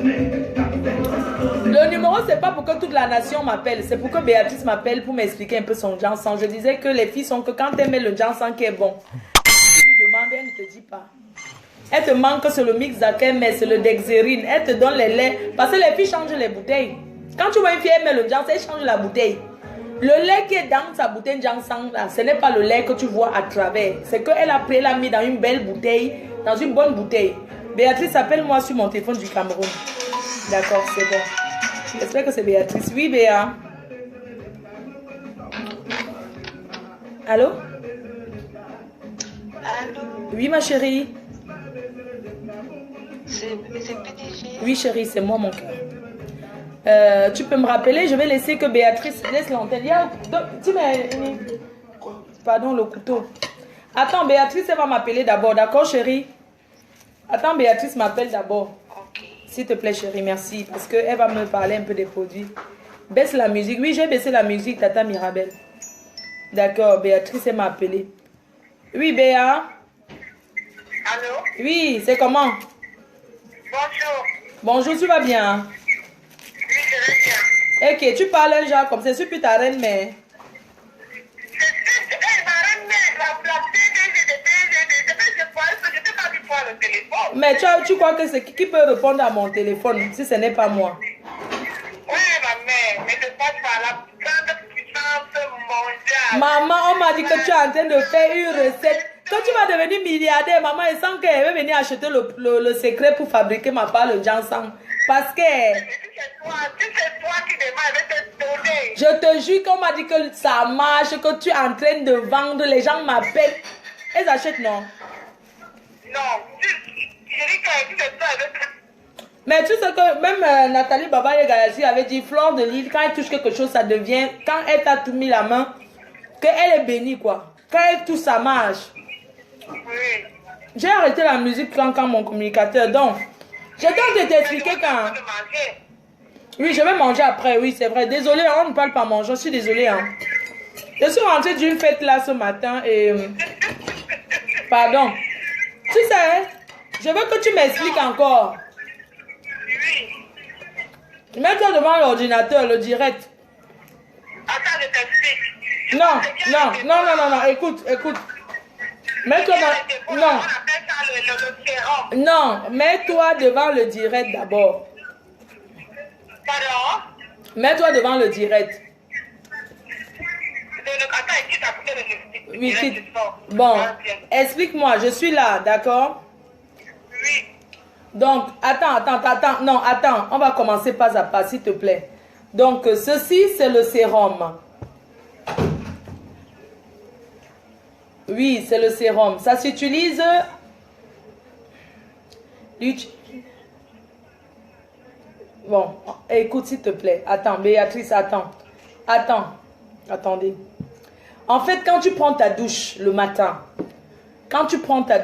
Le numéro, c'est pas pour que toute la nation m'appelle. C'est pour que Béatrice m'appelle pour m'expliquer un peu son Njansang. Je disais que les filles sont que quand elle met le Njansang qui est bon, tu lui demandes, elle ne te dit pas. Elle te manque sur le mix qu'elle met, c'est le Dexérine. Elle te donne les laits. Parce que les filles changent les bouteilles. Quand tu vois une fille, elle met le Njansang, elle change la bouteille. Le lait qui est dans sa bouteille Njansang, là, ce n'est pas le lait que tu vois à travers. C'est qu'elle a pris, elle a mis dans une belle bouteille, dans une bonne bouteille. Béatrice, appelle-moi sur mon téléphone du Cameroun. D'accord, c'est bon. J'espère que c'est Béatrice. Oui, Béa. Allô? Allô? Oui, ma chérie. C'est PDG. Oui, chérie, c'est moi, mon cœur. Tu peux me rappeler, je vais laisser que Béatrice laisse l'antenne. Pardon, le couteau. Attends, Béatrice, elle va m'appeler d'abord, d'accord, chérie? Attends, Béatrice m'appelle d'abord. Ok. S'il te plaît, chérie, merci. Parce qu'elle va me parler un peu des produits. Baisse la musique. Oui, j'ai baissé la musique, Tata Mirabel. D'accord, Béatrice, elle m'a appelé. Oui, Béa. Allô? Oui, c'est comment? Bonjour. Bonjour, tu vas bien? Oui, je vais bien. Ok, tu parles un genre comme ça, c'est plus ta reine, mais... Mais tu crois que c'est qui peut répondre à mon téléphone si ce n'est pas moi? Oui, ma mère, mais je passe par la grande puissance mondiale. Maman, on m'a dit que tu es en train de faire une recette. Quand tu vas devenir milliardaire, maman, elle sent qu'elle veut venir acheter le secret pour fabriquer ma part, le Njansang. Parce que... Si c'est toi qui démarre, je vais te donner. Je te jure qu'on m'a dit que ça marche, que tu es en train de vendre, les gens m'appellent. Elles achètent, non? Non, je dis que si c'est toi, je vais te... Mais tu sais que même Nathalie Babaye Galaxy avait dit, Fleur de Lille, quand elle touche quelque chose, ça devient, quand elle t'a tout mis la main, qu'elle est bénie, quoi. Quand elle touche, ça marche. Oui. J'ai arrêté la musique quand mon communicateur, donc, je tente de t'expliquer quand... Oui, je vais manger après, oui, c'est vrai. Désolée, on ne parle pas manger, je suis désolée. Hein. Je suis rentrée d'une fête là ce matin et... Pardon. Tu sais, je veux que tu m'expliques encore. Oui. Mets-toi devant l'ordinateur, le direct. Attends, je t'explique. Non, écoute. Mets-toi dans... Non. On appelle ça le sérum. Non, mets-toi devant le direct d'abord. Pardon? Mets-toi devant le direct. Attends, qui t'a coupé le Oui, direct? bon, explique-moi, je suis là, d'accord? Oui. Donc, attends. Non, attends, on va commencer pas à pas, s'il te plaît. Donc, ceci, c'est le sérum. Oui, c'est le sérum. Ça s'utilise... Bon, écoute, s'il te plaît. Attends, Béatrice, attends. Attendez. En fait, quand tu prends ta douche le matin,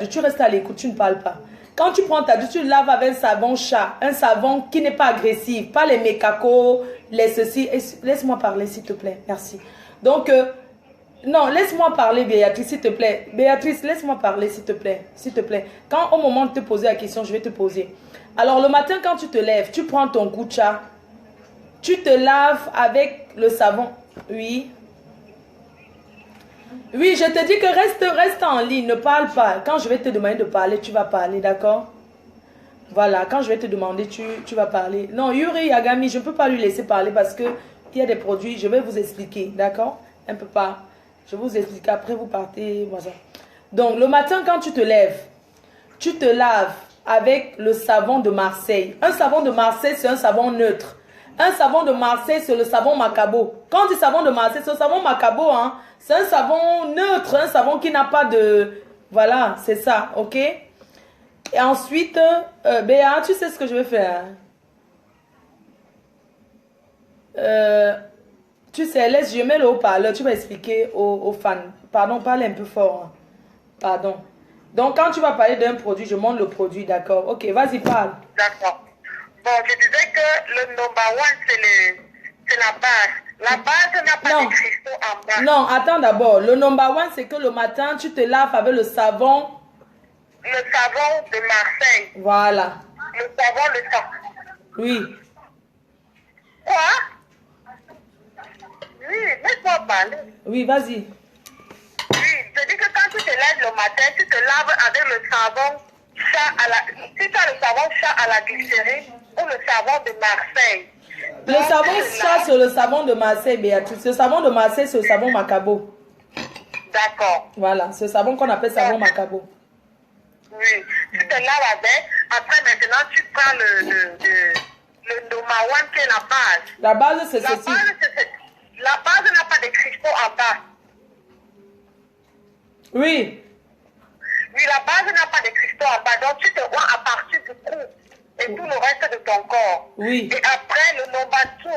tu restes à l'écoute, tu ne parles pas. Quand tu prends ta douche, tu laves avec un savon chat, un savon qui n'est pas agressif, pas les mécacos, les ceci. Laisse-moi parler, s'il te plaît. Merci. Donc, non, laisse-moi parler, Béatrice, s'il te plaît. Béatrice, laisse-moi parler, s'il te plaît. S'il te plaît. Quand au moment de te poser la question, je vais te poser. Alors, le matin, quand tu te lèves, tu prends ton kucha, tu te laves avec le savon. Oui. Oui, je te dis que reste en ligne, ne parle pas. Quand je vais te demander de parler, tu vas parler, d'accord? Voilà, quand je vais te demander, tu vas parler. Non, Yuri Yagami, je ne peux pas lui laisser parler parce que il y a des produits, je vais vous expliquer, d'accord? Un peu pas. Je vais vous expliquer, après vous partez, voilà. Donc, le matin, quand tu te lèves, tu te laves avec le savon de Marseille. Un savon de Marseille, c'est un savon neutre. Un savon de Marseille, c'est le savon Macabo. Quand on dit savon de Marseille, c'est le savon Macabo, hein. C'est un savon neutre, un savon qui n'a pas de... Voilà, c'est ça, ok? Et ensuite, Béa, tu sais ce tu Tu sais, je mets le haut-parleur, tu vas expliquer aux fans. Pardon, parle un peu fort. Hein. Pardon. Donc, quand tu vas parler d'un produit, je montre le produit, d'accord? Ok, vas-y, parle. D'accord. Bon, je disais que le number one, c'est la base. La base n'a pas de cristaux en bas. Non, attends d'abord. Le number one, c'est que le matin, tu te laves avec le savon. Le savon de Marseille. Voilà. Le savon de sang. Oui. Quoi? Oui, laisse-moi parler. Oui, vas-y. Oui, je dis que quand tu te lèves le matin, tu te laves avec le savon chat à la... Si tu as le savon chat à la glycérine ou le savon de Marseille. Le savon chat, c'est le savon de Marseille, Béatrice. Le savon de Marseille, c'est le savon Macabo. D'accord. Voilà, c'est le savon qu'on appelle savon Macabo. Oui, tu te laves avec. Après, maintenant, tu prends le Noma One qui est la base. La base, c'est ceci. La base n'a pas de cristaux en bas. Oui. Oui, la base n'a pas de cristaux en bas. Donc, tu te vois à partir du cou et tout le reste de ton corps. Oui. Et après, le Noma 2,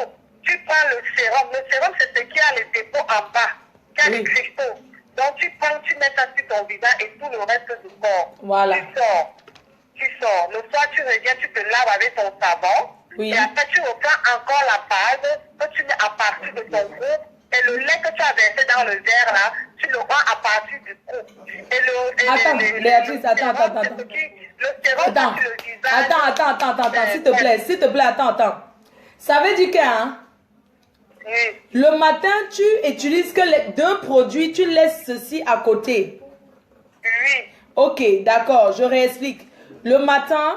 tu prends le sérum. Le sérum, c'est ce qui a les dépôts en bas, qui a les cristaux. Donc, tu prends, tu mets ça sur ton visage et tout le reste du corps. Voilà. Tu sors. Le soir, tu reviens, tu te laves avec ton savon. Oui. Et après, tu reprends encore la base que tu mets à partir de ton cou. Et le lait que tu as versé dans le verre, là, tu le rends à partir du cou. Attends, Béatrice, attends. Le sérum, Attends, sur le visage. attends, s'il te plaît, attends. Ça veut dire que, hein, Oui. le matin, tu utilises que les deux produits, tu laisses ceci à côté. Oui. Ok, d'accord, je réexplique. Le matin,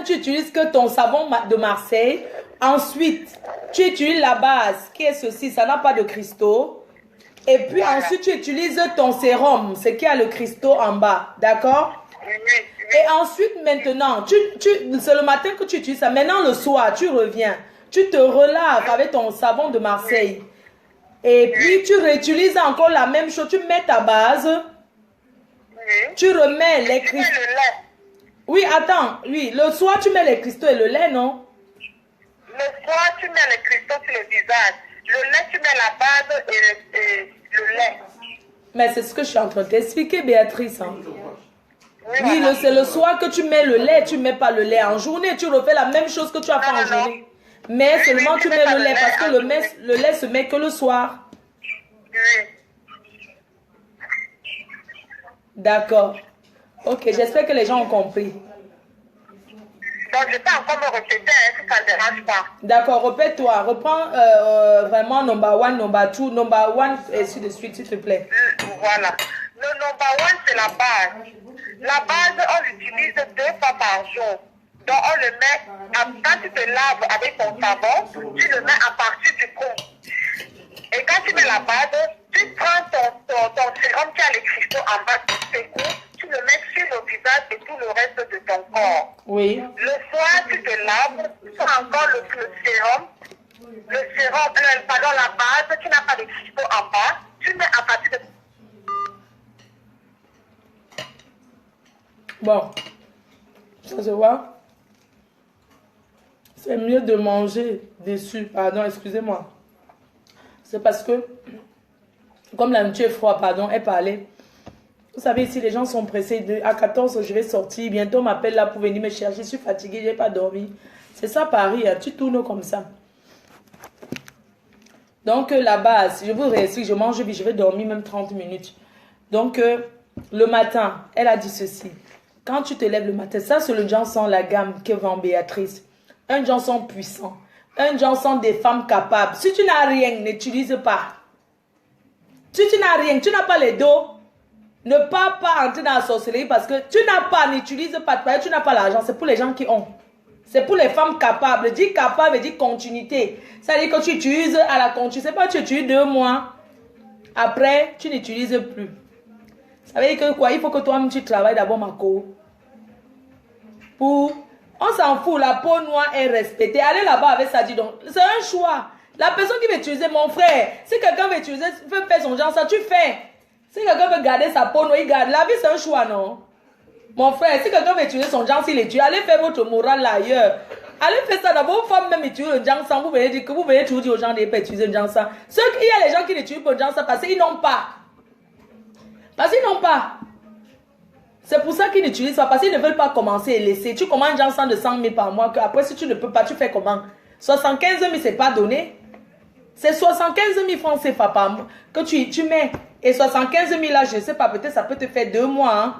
tu utilises que ton savon de Marseille. Ensuite, tu utilises la base, qui est ceci, ça n'a pas de cristaux. Et puis ensuite, tu utilises ton sérum, ce qui a le cristaux en bas, d'accord? Et ensuite, maintenant, c'est le matin que tu utilises ça. Maintenant, le soir, tu reviens. Tu te relaves avec ton savon de Marseille. Et puis, tu réutilises encore la même chose. Tu mets ta base. Tu remets les cristaux. Oui, attends. Oui, le soir, tu mets les cristaux et le lait, non? Le soir, tu mets les cristaux sur le visage. Le lait, tu mets la base et le lait. Mais c'est ce que je suis en train de t'expliquer, Béatrice. Hein. Oui, voilà. c'est le soir que tu mets le lait. Tu ne mets pas le lait en journée. Tu refais la même chose que tu as fait en journée. Mais seulement tu mets le lait parce que le lait se met que le soir. Oui. D'accord. Ok, j'espère que les gens ont compris. Donc, je peux encore me répéter, hein, si ça ne dérange pas. D'accord, répète-toi. Reprends vraiment number one, number two, number one, et ainsi de suite, s'il te plaît. Voilà. Le number one, c'est la base. La base, on l'utilise 2 fois par jour. Donc, on le met, quand tu te laves avec ton savon, tu le mets à partir du cou. Et quand tu mets la base, tu prends ton sérum qui a les cristaux en bas de tes coups, tu le mets sur le visage et tout le reste de ton corps. Oui. Le soir, tu te laves, tu prends encore le sérum, pardon, la base qui n'a pas de cristaux en bas, tu mets à partir de... Bon, ça se voit. C'est mieux de manger dessus. Pardon, excusez-moi. C'est parce que, comme la nourriture est froide, pardon, elle parlait. Vous savez, ici, les gens sont pressés. À 14, je vais sortir. Bientôt, on m'appelle là pour venir me chercher. Je suis fatiguée, je n'ai pas dormi. C'est ça, Paris. Hein. Tu tournes comme ça. Donc, la base, je vous réexplique, je mange, je vais dormir même 30 minutes. Donc, le matin, elle a dit ceci. Quand tu te lèves le matin, ça, c'est le Johnson, la gamme que vend Béatrice. Un Johnson puissant. Un Johnson des femmes capables. Si tu n'as rien, n'utilise pas. Si tu n'as rien, tu n'as pas les dos, ne pars pas entrer dans la sorcellerie parce que tu n'as pas, n'utilise pas, tu n'as pas l'argent. C'est pour les gens qui ont. C'est pour les femmes capables. Dis capable, dis continuité. Ça veut dire que tu utilises à la continuité. C'est pas que tu utilises 2 mois. Après, tu n'utilises plus. Ça veut dire que quoi? Il faut que toi-même tu travailles d'abord, Marco. On s'en fout, la peau noire est respectée. Allez là-bas avec ça, dis donc. C'est un choix. La personne qui veut utiliser, mon frère, si quelqu'un veut utiliser, veut faire son genre, ça tu fais. Si quelqu'un veut garder sa peau noire, il garde. La vie, c'est un choix, non? Mon frère, si quelqu'un veut utiliser son genre, s'il est tué, allez faire votre morale là ailleurs. Allez faire ça d'abord. Vos femmes même utilisent le Jansan. Vous venez dire que vous venez toujours dire aux gens de ne pas utiliser le Jansan. Il y a les gens qui l'utilisent pour le Jansan parce qu'ils n'ont pas. Parce qu'ils n'ont pas. C'est pour ça qu'ils n'utilisent pas. Parce qu'ils ne veulent pas commencer et laisser. Tu commandes un Jansan de 100 000 par mois. Après, si tu ne peux pas, tu fais comment? 75 000, c'est pas donné. C'est 75 000 francs CFA par mois que tu mets. Et 75 000 là, je ne sais pas, peut-être ça peut te faire 2 mois. Hein.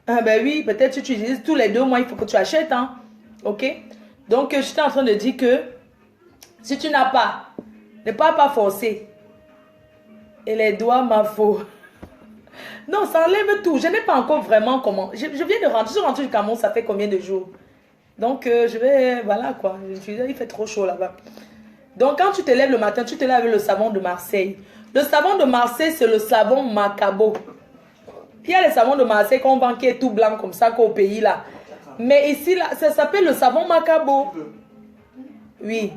Ah ben oui, peut-être tu utilises tous les 2 mois, il faut que tu achètes. Hein. Ok? Donc, je suis en train de dire que si tu n'as pas, ne pas forcer. Et les doigts m'affolent. Non, ça enlève tout. Je n'ai pas encore vraiment comment. Je viens de rentrer. Je suis rentrée du Cameroun, ça fait combien de jours? Donc, je vais. Voilà quoi. Il fait trop chaud là-bas. Donc, quand tu te lèves le matin, tu te lèves avec le savon de Marseille. Le savon de Marseille, c'est le savon Macabo. Il y a les savons de Marseille qu'on vend qui est tout blanc comme ça qu'au pays là. Mais ici, là, ça s'appelle le savon Macabo. Oui.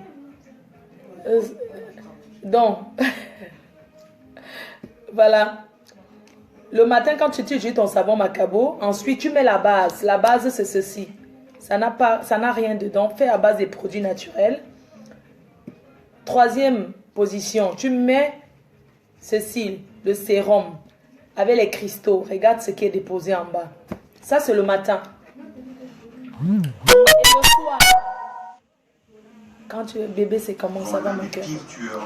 Donc, voilà. Le matin, quand tu utilises ton savon Macabo, ensuite tu mets la base. La base, c'est ceci. Ça n'a rien dedans. Fait à base des produits naturels. Troisième position, tu mets ceci, le sérum, avec les cristaux. Regarde ce qui est déposé en bas. Ça, c'est le matin. Et le soir, quand tu es bébé, c'est comment ça va, mon cœur?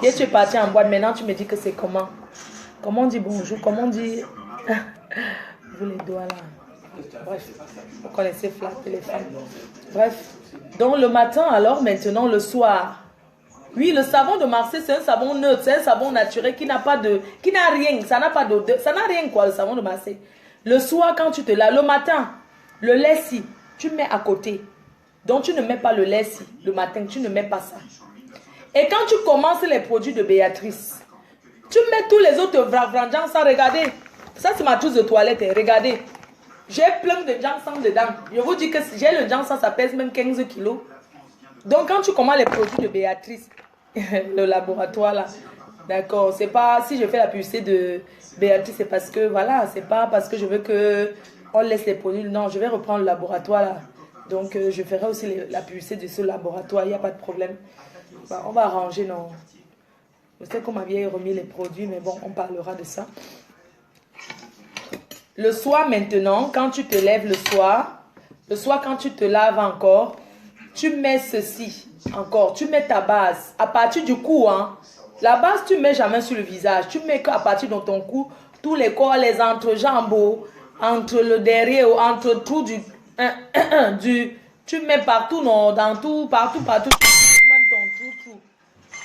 Et tu es parti en boîte, maintenant tu me dis que c'est comment? Comment on dit bonjour? Comment on dit... Vous les doigts là. Bref, vous connaissez flatter les femmes. Bref, donc le matin alors, maintenant le soir. Oui, le savon de Marseille, c'est un savon neutre, c'est un savon naturel qui n'a pas de... qui n'a rien, ça n'a pas d'odeur, ça n'a rien quoi, le savon de Marseille. Le soir, quand tu te laves, le matin, le lait si, tu mets à côté. Donc tu ne mets pas le lait si, le matin, tu ne mets pas ça. Et quand tu commences les produits de Béatrice, tu mets tous les autres vranjans sans regarder. Ça, c'est ma trousse de toilette, regardez. J'ai plein de Jansan dedans. Je vous dis que j'ai le Jansan, ça pèse même 15 kilos. Donc, quand tu commandes les produits de Béatrice, le laboratoire là, d'accord, c'est pas, si je fais la publicité de Béatrice, c'est parce que, voilà, c'est pas parce que je veux que on laisse les produits, non, je vais reprendre le laboratoire là. Donc, je ferai aussi la publicité de ce laboratoire, il n'y a pas de problème. Bah, on va arranger, non. Je sais qu'on m'avait remis les produits, mais bon, on parlera de ça. Le soir maintenant, quand tu te lèves le soir quand tu te laves encore, tu mets ceci encore, tu mets ta base à partir du cou. Hein. La base, tu ne mets jamais sur le visage, tu mets qu'à partir de ton cou, tous les corps, les entrejambes, entre le derrière, entre tout tu mets partout, non, dans tout, partout.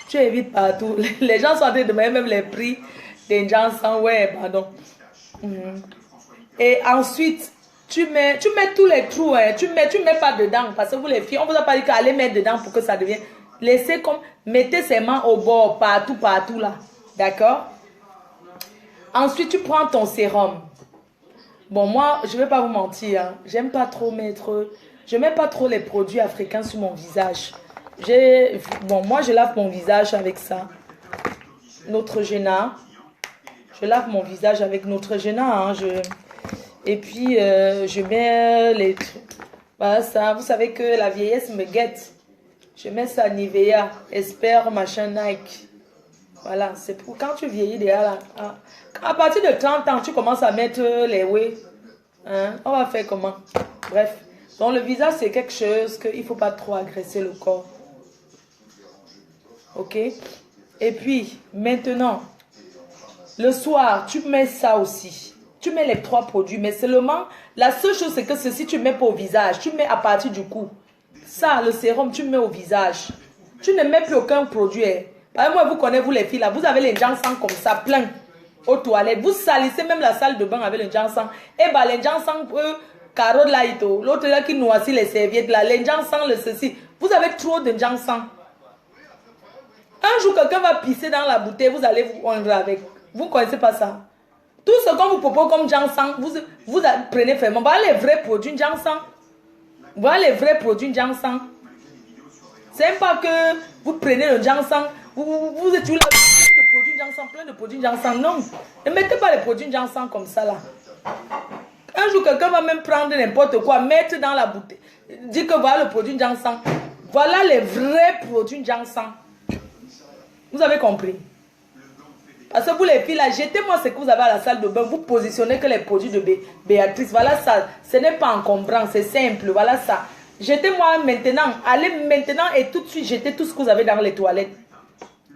Tu évites partout. Les gens sont en train de mettre même les prix des gens sans, ouais, pardon. Et ensuite, tu mets tous les trous, hein. Tu mets pas dedans, parce que vous les filles, on vous a pas dit qu'allez mettre dedans pour que ça devienne. Laissez comme, mettez ses mains au bord, partout là. D'accord? Ensuite, tu prends ton sérum. Bon, moi, je vais pas vous mentir, hein. J'aime pas trop je mets pas trop les produits africains sur mon visage. Bon, moi, je lave mon visage avec ça. Neutrogena. Je lave mon visage avec Neutrogena, hein. Et puis, je mets les... Voilà ça. Vous savez que la vieillesse me guette. Je mets ça Nivea, Esper, machin, Nike. Voilà, c'est pour quand tu vieillis déjà là. Hein. À partir de 30 ans, tu commences à mettre les whey. Hein? On va faire comment? Bref. Donc, le visage, c'est quelque chose qu'il ne faut pas trop agresser le corps. Ok? Et puis, maintenant, le soir, tu mets ça aussi. Tu mets les 3 produits, mais seulement, la seule chose, c'est que ceci, tu mets pas au visage. Tu mets à partir du cou. Ça, le sérum, tu mets au visage. Tu ne mets plus aucun produit. Hein. Par exemple, moi, vous connaissez, vous les filles, là, vous avez les Jansan comme ça, plein, aux toilettes. Vous salissez même la salle de bain avec les Jansan. Et bah, les Jansan, carotte là, l'autre là qui noircit les serviettes là, les Jansan, le ceci. Vous avez trop de Jansan. Un jour, quelqu'un va pisser dans la bouteille, vous allez vous rendre avec. Vous ne connaissez pas ça. Tout ce qu'on vous propose comme Jansan, vous prenez fermement. Voilà les vrais produits Jansan. Voilà les vrais produits Jansan. C'est pas que vous prenez le Jansan, vous êtes plein de produits Jansan. Non, ne mettez pas les produits Jansan comme ça là. Un jour, quelqu'un va même prendre n'importe quoi, mettre dans la bouteille. Dire que voilà le produit Jansan. Voilà les vrais produits Jansan. Vous avez compris? Parce que vous les filles là, jetez-moi ce que vous avez à la salle de bain. Vous positionnez que les produits de Béatrice. Voilà ça. Ce n'est pas encombrant, c'est simple. Voilà ça. Jetez-moi maintenant. Allez maintenant et tout de suite jetez tout ce que vous avez dans les toilettes.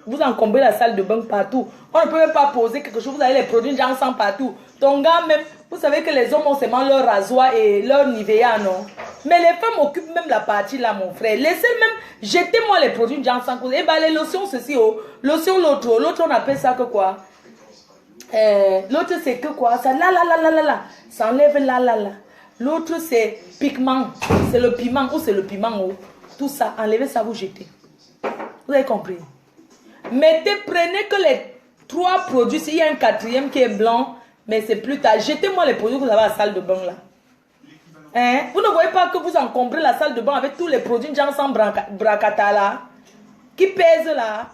Vous encombrez la salle de bain partout. On ne peut même pas poser quelque chose. Vous avez les produits Jansan partout. Ton gars même, vous savez que les hommes ont seulement leur rasoir et leur Nivea, non? Mais les femmes occupent même la partie là, mon frère. Laissez même, jetez-moi les produits Jansan. Et bah les lotions, ceci, oh. Lotion, l'autre. L'autre, on appelle ça que quoi? L'autre, c'est que quoi? Ça, là. Ça enlève là. L'autre, c'est pigment. C'est le piment ou c'est le piment, oh. Tout ça, enlevez ça, vous jetez. Vous avez compris? Prenez que les 3 produits. S'il y a un 4e qui est blanc, mais c'est plus tard. Jetez-moi les produits que vous avez à la salle de bain là. Hein? Vous ne voyez pas que vous encombrez la salle de bain avec tous les produits Jansan Bracata là, qui pèsent là.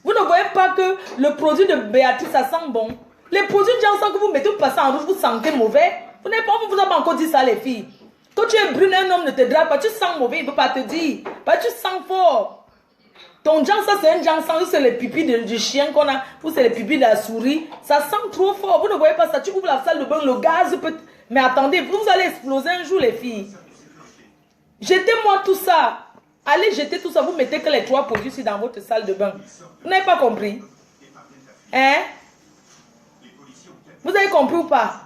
Vous ne voyez pas que le produit de Béatrice, ça sent bon. Les produits Jansan que vous mettez, vous passez en rouge, vous sentez mauvais. Vous n'avez pas, vous avez pas encore dit ça les filles. Quand tu es brune, un homme ne te drape pas, tu sens mauvais, il ne peut pas te dire. Bah, tu sens fort. Ton Jansan, c'est un Jansan, ou c'est les pipis du chien qu'on a, ou c'est les pipis de la souris. Ça sent trop fort. Vous ne voyez pas ça. Tu ouvres la salle de bain, le gaz peut... Mais attendez, vous allez exploser un jour, les filles. Jetez-moi tout ça. Allez jeter tout ça. Vous mettez que les 3 produits ici dans votre salle de bain. Vous n'avez pas compris? Hein? Vous avez compris ou pas?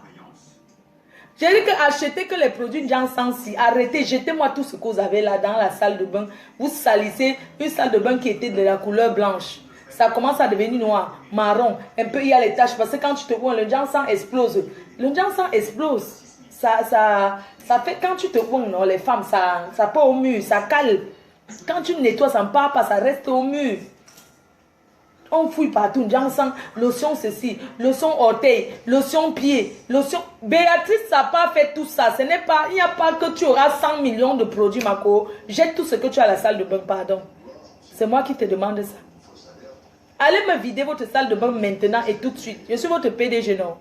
J'ai dit que achetez que les produits Jansan si. Arrêtez, jetez-moi tout ce que vous avez là dans la salle de bain. Vous salissez une salle de bain qui était de la couleur blanche. Ça commence à devenir noir, marron. Un peu, il y a les taches. Parce que quand tu te vois, le Jansan explose. Le Jansan explose. Ça fait, quand tu te vois, non, les femmes, ça part au mur, ça cale. Quand tu nettoies, ça ne part pas, ça reste au mur. On fouille partout, Jansan, lotion ceci, lotion orteil, lotion pied, lotion... Béatrice, ça n'a pas fait tout ça. Ce n'est pas, il n'y a pas que tu auras 100 millions de produits, Mako. Jette tout ce que tu as à la salle de bain, pardon. C'est moi qui te demande ça. Allez me vider votre salle de bain maintenant et tout de suite. Je suis votre PDG, non?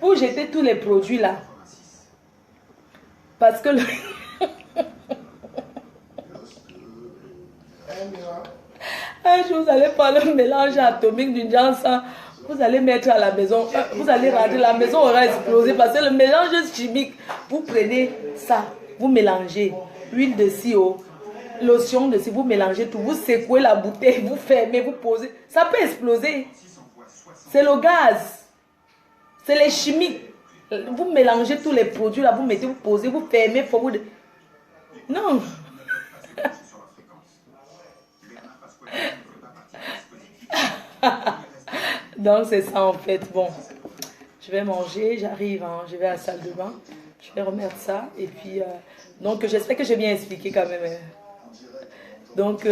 Vous jetez tous les produits là. Parce que un jour, vous allez faire le mélange atomique du Jansan. Vous allez mettre à la maison. Vous allez rentrer. La maison aura explosé. Parce que le mélange chimique, vous prenez ça. Vous mélangez. Huile de sio, lotion de sio. Vous mélangez tout. Vous secouez la bouteille. Vous fermez. Vous posez. Ça peut exploser. C'est le gaz. C'est les chimiques. Vous mélangez tous les produits là, vous mettez, vous posez, vous fermez, pour vous... Non. Donc c'est ça en fait. Bon, je vais manger, j'arrive, hein, je vais à la salle de bain, je vais remettre ça et puis donc j'espère que j'ai bien expliqué quand même. Donc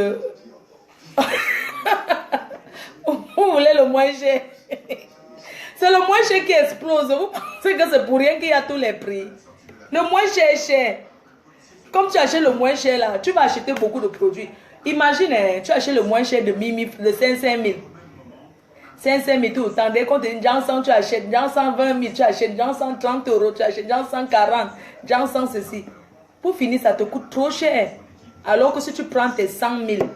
vous voulez le moins cher. C'est le moins cher qui explose. Vous pensez que c'est pour rien qu'il y a tous les prix. Le moins cher est cher. Comme tu achètes le moins cher là, tu vas acheter beaucoup de produits. Imagine, hein, tu achètes le moins cher de 500 000. 500 000 tout le temps. Dès qu'on te dit Jansan, tu achètes. Jansan 20 000, tu achètes. Jansan 30 €, tu achètes. Jansan 40. Jansan ceci. Pour finir, ça te coûte trop cher. Alors que si tu prends tes 100 000,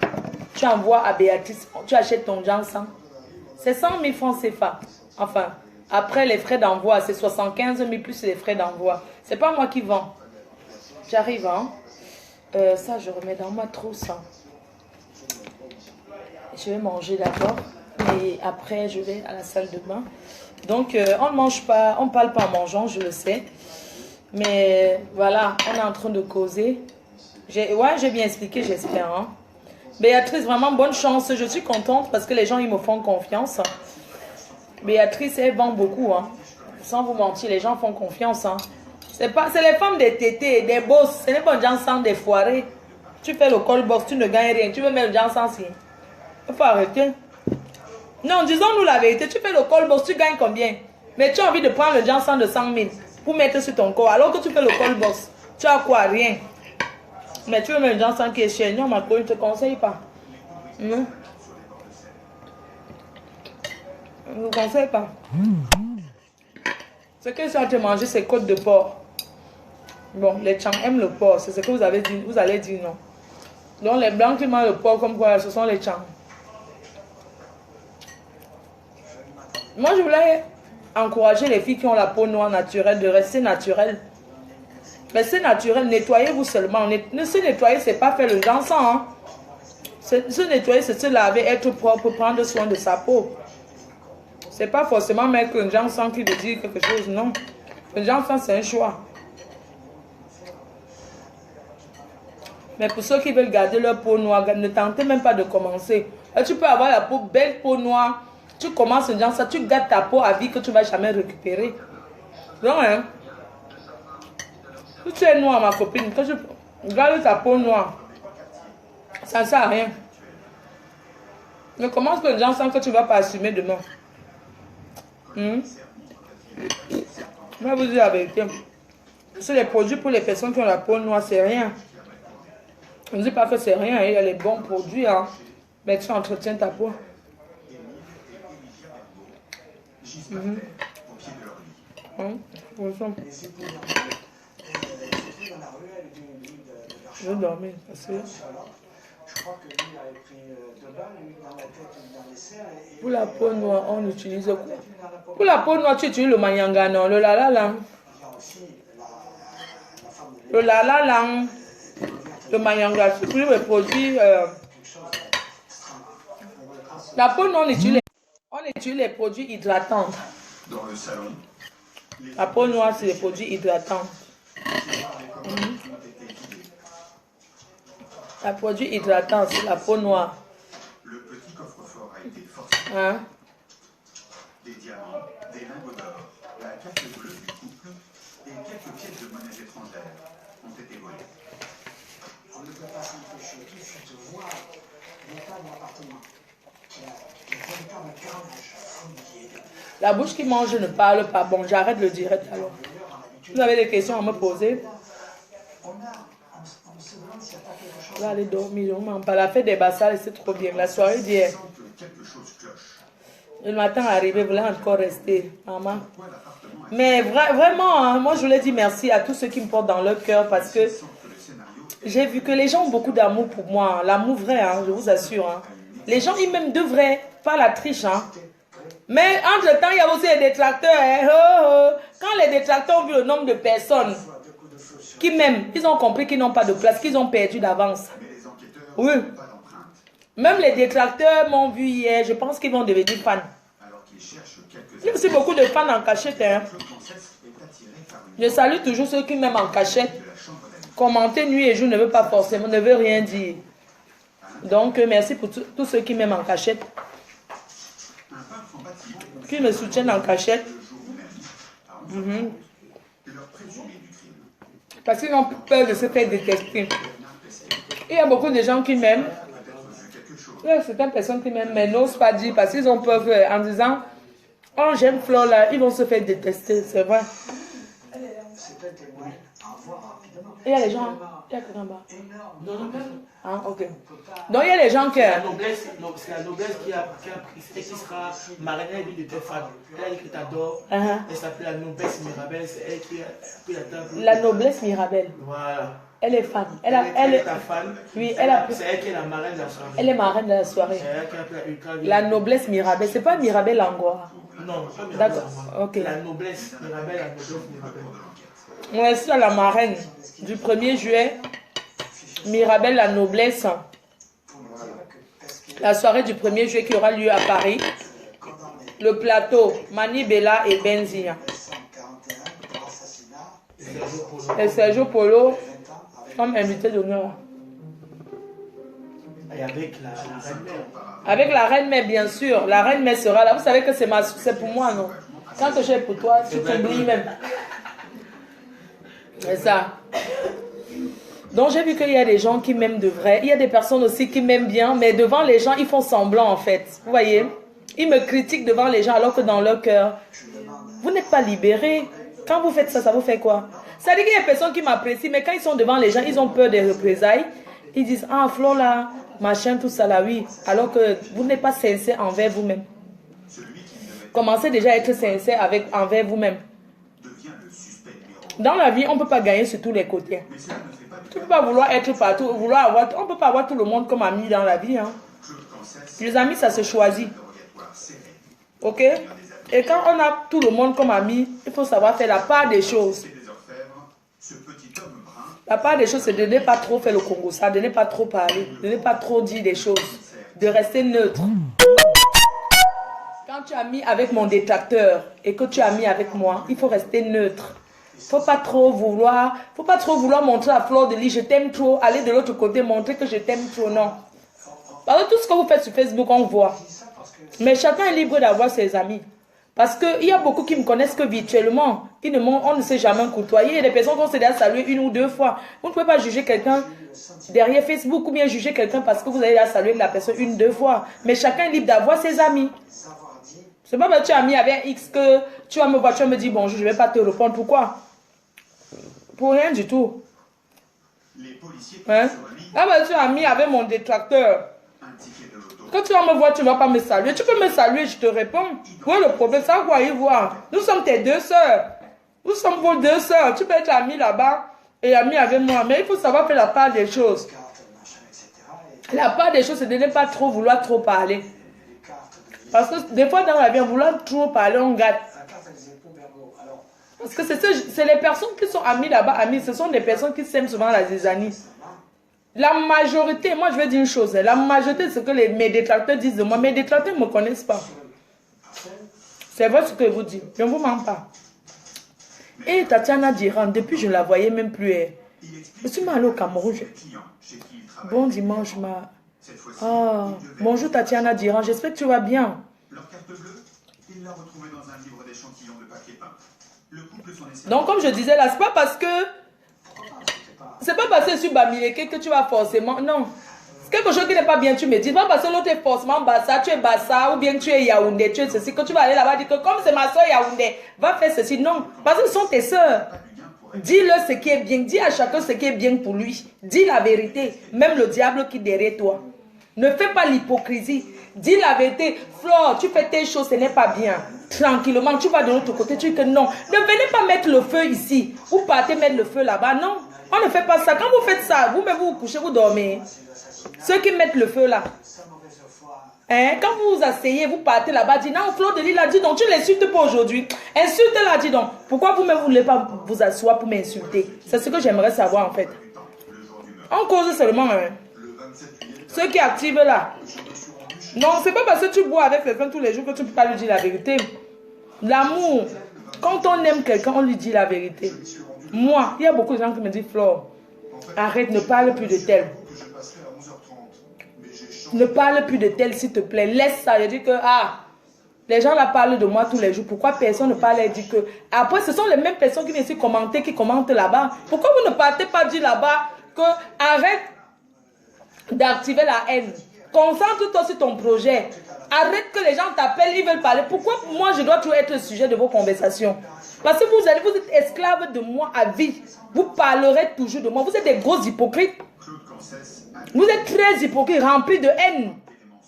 tu envoies à Béatrice, tu achètes ton Jansan. C'est 100 000 francs CFA. Enfin, après les frais d'envoi, c'est 75 000 plus les frais d'envoi. C'est pas moi qui vends. J'arrive, hein. Ça, je remets dans ma trousse. Je vais manger d'abord. Et après, je vais à la salle de bain. Donc, on ne mange pas, on ne parle pas en mangeant, je le sais. Mais voilà, on est en train de causer. Ouais, j'ai bien expliqué, j'espère. Hein. Béatrice, vraiment bonne chance. Je suis contente parce que les gens, ils me font confiance. Béatrice, elle vend beaucoup. Hein. Sans vous mentir, les gens font confiance. Hein. C'est les femmes des tétés, des bosses. Ce n'est pas un Jansan des foirés. Tu fais le call box, tu ne gagnes rien. Tu veux mettre le Jansan si. Il faut arrêter. Non, disons-nous la vérité. Tu fais le call box, tu gagnes combien? Mais tu as envie de prendre le Jansan de 100 000 pour mettre sur ton corps. Alors que tu fais le call box, tu as quoi? Rien. Mais tu veux mettre le Jansan qui est cher. Non, ma copine, je ne te conseille pas. Non. Je ne vous conseille pas. Ce que je suis en train de manger, c'est côte de porc. Bon, les Tchang aiment le porc. C'est ce que vous avez dit. Vous allez dire non. Donc, les blancs qui mangent le porc comme quoi, ce sont les Tchang. Moi, je voulais encourager les filles qui ont la peau noire naturelle de rester naturelles. Restez naturel, nettoyez-vous seulement. Ne se nettoyer, c'est pas faire le dansant. Hein. Se nettoyer, c'est se laver, être propre, prendre soin de sa peau. C'est pas forcément mettre un dansant qui veut dire quelque chose, non. Un dansant, c'est un choix. Mais pour ceux qui veulent garder leur peau noire, ne tentez même pas de commencer. Tu peux avoir la peau, belle peau noire. Tu commences un dansant, tu gardes ta peau à vie que tu ne vas jamais récupérer. Donc, hein. Si tu es noire, ma copine, quand tu gardes ta peau noire, ça ne sert à rien. Ne commence pas un dansant que tu ne vas pas assumer demain. Je vais vous dire la vérité. C'est les produits pour les personnes qui ont la peau noire, c'est rien. Je ne dis pas que c'est rien, il y a les bons produits, hein, mais tu entretiens ta peau. Je vais dormir parce que pour la peau noire, on utilise quoi? Pour la peau noire, tu utilises le manyanga, non? Le lalalang. Le lalalang. Le manyanga, c'est plus le produit. La peau noire, on utilise les produits hydratants. Dans le salon. La peau noire, c'est les produits hydratants. La produit hydratant, c'est la peau noire. Le petit coffre-fort a été forcé. Hein? Des diamants, des lingots d'or, la carte bleue du couple et quelques pièces de monnaie étrangères ont été volées. On ne peut pas s'empêcher tout de suite de voir l'état de l'appartement. Le véritable carnage fournier. La bouche qui mange ne parle pas. Bon, j'arrête le direct alors. Vous avez des questions à me poser? On va aller dormir. On parle. La fête des Bassales, c'est trop bien. La soirée d'hier. Le matin arrivé, vous voulez encore rester, maman. Mais vraiment, hein, moi je voulais dire merci à tous ceux qui me portent dans leur cœur parce que j'ai vu que les gens ont beaucoup d'amour pour moi. L'amour vrai, hein, je vous assure. Hein. Les gens, ils m'aiment de vrai, pas la triche. Hein. Mais entre-temps, il y a aussi les détracteurs. Hein. Oh, oh. Quand les détracteurs ont vu le nombre de personnes qui m'aiment, ils ont compris qu'ils n'ont pas de place, qu'ils ont perdu d'avance. Oui. Même les détracteurs m'ont vu hier, je pense qu'ils vont devenir fans. Il y a aussi beaucoup de fans en cachette. Hein. Je salue toujours ceux qui m'aiment en cachette. Commenter nuit et jour ne veut pas forcément, ne veut rien dire. Donc, merci pour tous ceux qui m'aiment en cachette. Qui me soutiennent en cachette. Parce qu'ils ont peur de se faire détester. Il y a beaucoup de gens qui m'aiment. Il y a certaines personnes qui m'aiment, mais n'osent pas dire parce qu'ils ont peur en disant oh, j'aime Flore là, ils vont se faire détester, c'est vrai. Il y a les gens, il y a quelqu'un là-bas. Ah, ok. Donc il y a les gens qui. C'est la noblesse qui a pris et qui sera marraine de tes fans. Elle a dit que t'adores. Elle s'appelle la noblesse Mirabelle. C'est elle qui a pris la table. La noblesse Mirabelle. Voilà. Elle est fan. Elle est ta fan. Oui, c'est elle qui est la marraine de la soirée. Elle est marraine de la soirée. C'est elle qui a pris la noblesse Mirabelle. C'est pas Mirabelle Angora. Non, pas Mirabelle. D'accord. Ok. La noblesse Mirabelle, la noblesse Mirabelle. Moi, je suis la marraine du 1er juillet. Mirabelle, la noblesse. La soirée du 1er juillet qui aura lieu à Paris. Le plateau, Mani Bella et Benzia. Et Sergio Polo comme invité d'honneur. Et avec la reine-mère. Avec la reine-mère, bien sûr. La reine-mère sera là. Vous savez que c'est pour moi, non? Quand je suis pour toi, tu t'oublies même. C'est ça. Donc j'ai vu qu'il y a des gens qui m'aiment de vrai. Il y a des personnes aussi qui m'aiment bien, mais devant les gens, ils font semblant en fait. Vous voyez? Ils me critiquent devant les gens alors que dans leur cœur, vous n'êtes pas libérés. Quand vous faites ça, ça vous fait quoi? Ça veut dire qu'il y a des personnes qui m'apprécient, mais quand ils sont devant les gens, ils ont peur des représailles. Ils disent, ah Flore là, machin, tout ça là, oui. Alors que vous n'êtes pas sincère envers vous-même. Commencez déjà à être sincère envers vous-même. Dans la vie, on ne peut pas gagner sur tous les côtés. Tu ne peux pas vouloir être partout, on ne peut pas avoir tout le monde comme ami dans la vie. Hein. Les amis, ça se choisit. Ok? Et quand on a tout le monde comme ami, il faut savoir faire la part des choses. La part des choses, c'est de ne pas trop faire le Congo, ça, de ne pas trop parler, de ne pas trop dire des choses, de rester neutre. Quand tu es ami avec mon détracteur et que tu es ami avec moi, il faut rester neutre. Faut pas trop vouloir montrer à fleur de lis, je t'aime trop, aller de l'autre côté, montrer que je t'aime trop, non. Parce que tout ce que vous faites sur Facebook, on voit. Mais chacun est libre d'avoir ses amis. Parce qu'il y a beaucoup qui me connaissent que virtuellement. On ne s'est jamais côtoyé. Il y a des personnes qu'on s'est déjà salué une ou deux fois. Vous ne pouvez pas juger quelqu'un derrière Facebook ou bien juger quelqu'un parce que vous avez déjà salué la personne une ou deux fois. Mais chacun est libre d'avoir ses amis. C'est pas parce que tu es ami avec X que tu vas me voir, tu vas me dire bonjour, je ne vais pas te répondre. Pourquoi? Pour rien du tout. Hein? Ah ben tu es ami avec mon détracteur. Quand tu vas me voir, tu ne vas pas me saluer. Tu peux me saluer, je te réponds. Oui, le problème, c'est quoi y voir. Nous sommes tes deux sœurs. Nous sommes vos deux sœurs. Tu peux être ami là-bas et ami avec moi. Mais il faut savoir faire la part des choses. La part des choses, c'est de ne pas trop vouloir trop parler. Parce que des fois, dans la vie, en voulant trop parler, on gâte. Parce que c'est les personnes qui sont amies là-bas, amies, ce sont des personnes qui s'aiment souvent la zizanie. La majorité, moi je vais dire une chose, la majorité de ce que mes détracteurs disent de moi, mes détracteurs ne me connaissent pas. C'est vrai ce que je vous dis, je ne vous mens pas. Et Tatiana Diran, depuis je ne la voyais même plus. Je suis allée au Cameroun. Bon dimanche, Ah, bonjour Tatiana Diran, j'espère que tu vas bien. Donc comme je disais là, c'est pas parce que je suis Bamileke que tu vas forcément... Non. C'est quelque chose qui n'est pas bien, tu me dis. Pas parce que l'autre est forcément Bassa, tu es Bassa, ou bien tu es Yaoundé, tu es ceci, que tu vas aller là-bas dire que comme c'est ma soeur Yaoundé, va faire ceci. Non. Parce que ce sont tes soeurs. Dis-leur ce qui est bien. Dis à chacun ce qui est bien pour lui. Dis la vérité. Même le diable qui est derrière toi. Ne fais pas l'hypocrisie. Dis la vérité. Flore, tu fais tes choses, ce n'est pas bien. Tranquillement, tu vas de l'autre côté, tu dis que non. Ne venez pas mettre le feu ici. Vous partez mettre le feu là-bas. Non. On ne fait pas ça. Quand vous faites ça, vous-même vous couchez, vous dormez. Ceux qui mettent le feu là. Hein? Quand vous vous asseyez, vous partez là-bas, dites non, Fleur de Lille a dit donc, tu l'insultes pas aujourd'hui. Insulte-la, dis donc. Pourquoi vous-même vous ne voulez pas vous asseoir pour m'insulter? C'est ce que j'aimerais savoir en fait. En cause seulement. Hein? Ceux qui activent là. Non, c'est pas parce que tu bois avec quelqu'un tous les jours que tu ne peux pas lui dire la vérité. L'amour, quand on aime quelqu'un, on lui dit la vérité. Moi, il y a beaucoup de gens qui me disent Flore, arrête, ne parle plus de tel. Ne parle plus de tel, s'il te plaît. Laisse ça. Je dis que, les gens là parlent de moi tous les jours. Pourquoi personne ne parle et dit que... Après, ce sont les mêmes personnes qui viennent ici commenter, qui commentent là-bas. Pourquoi vous ne partez pas dire là-bas que arrête d'activer la haine. Concentre-toi sur ton projet. Arrête que les gens t'appellent, ils veulent parler. Pourquoi moi je dois toujours être le sujet de vos conversations? Parce que vous êtes esclaves de moi à vie. Vous parlerez toujours de moi. Vous êtes des gros hypocrites. Vous êtes très hypocrites, remplis de haine.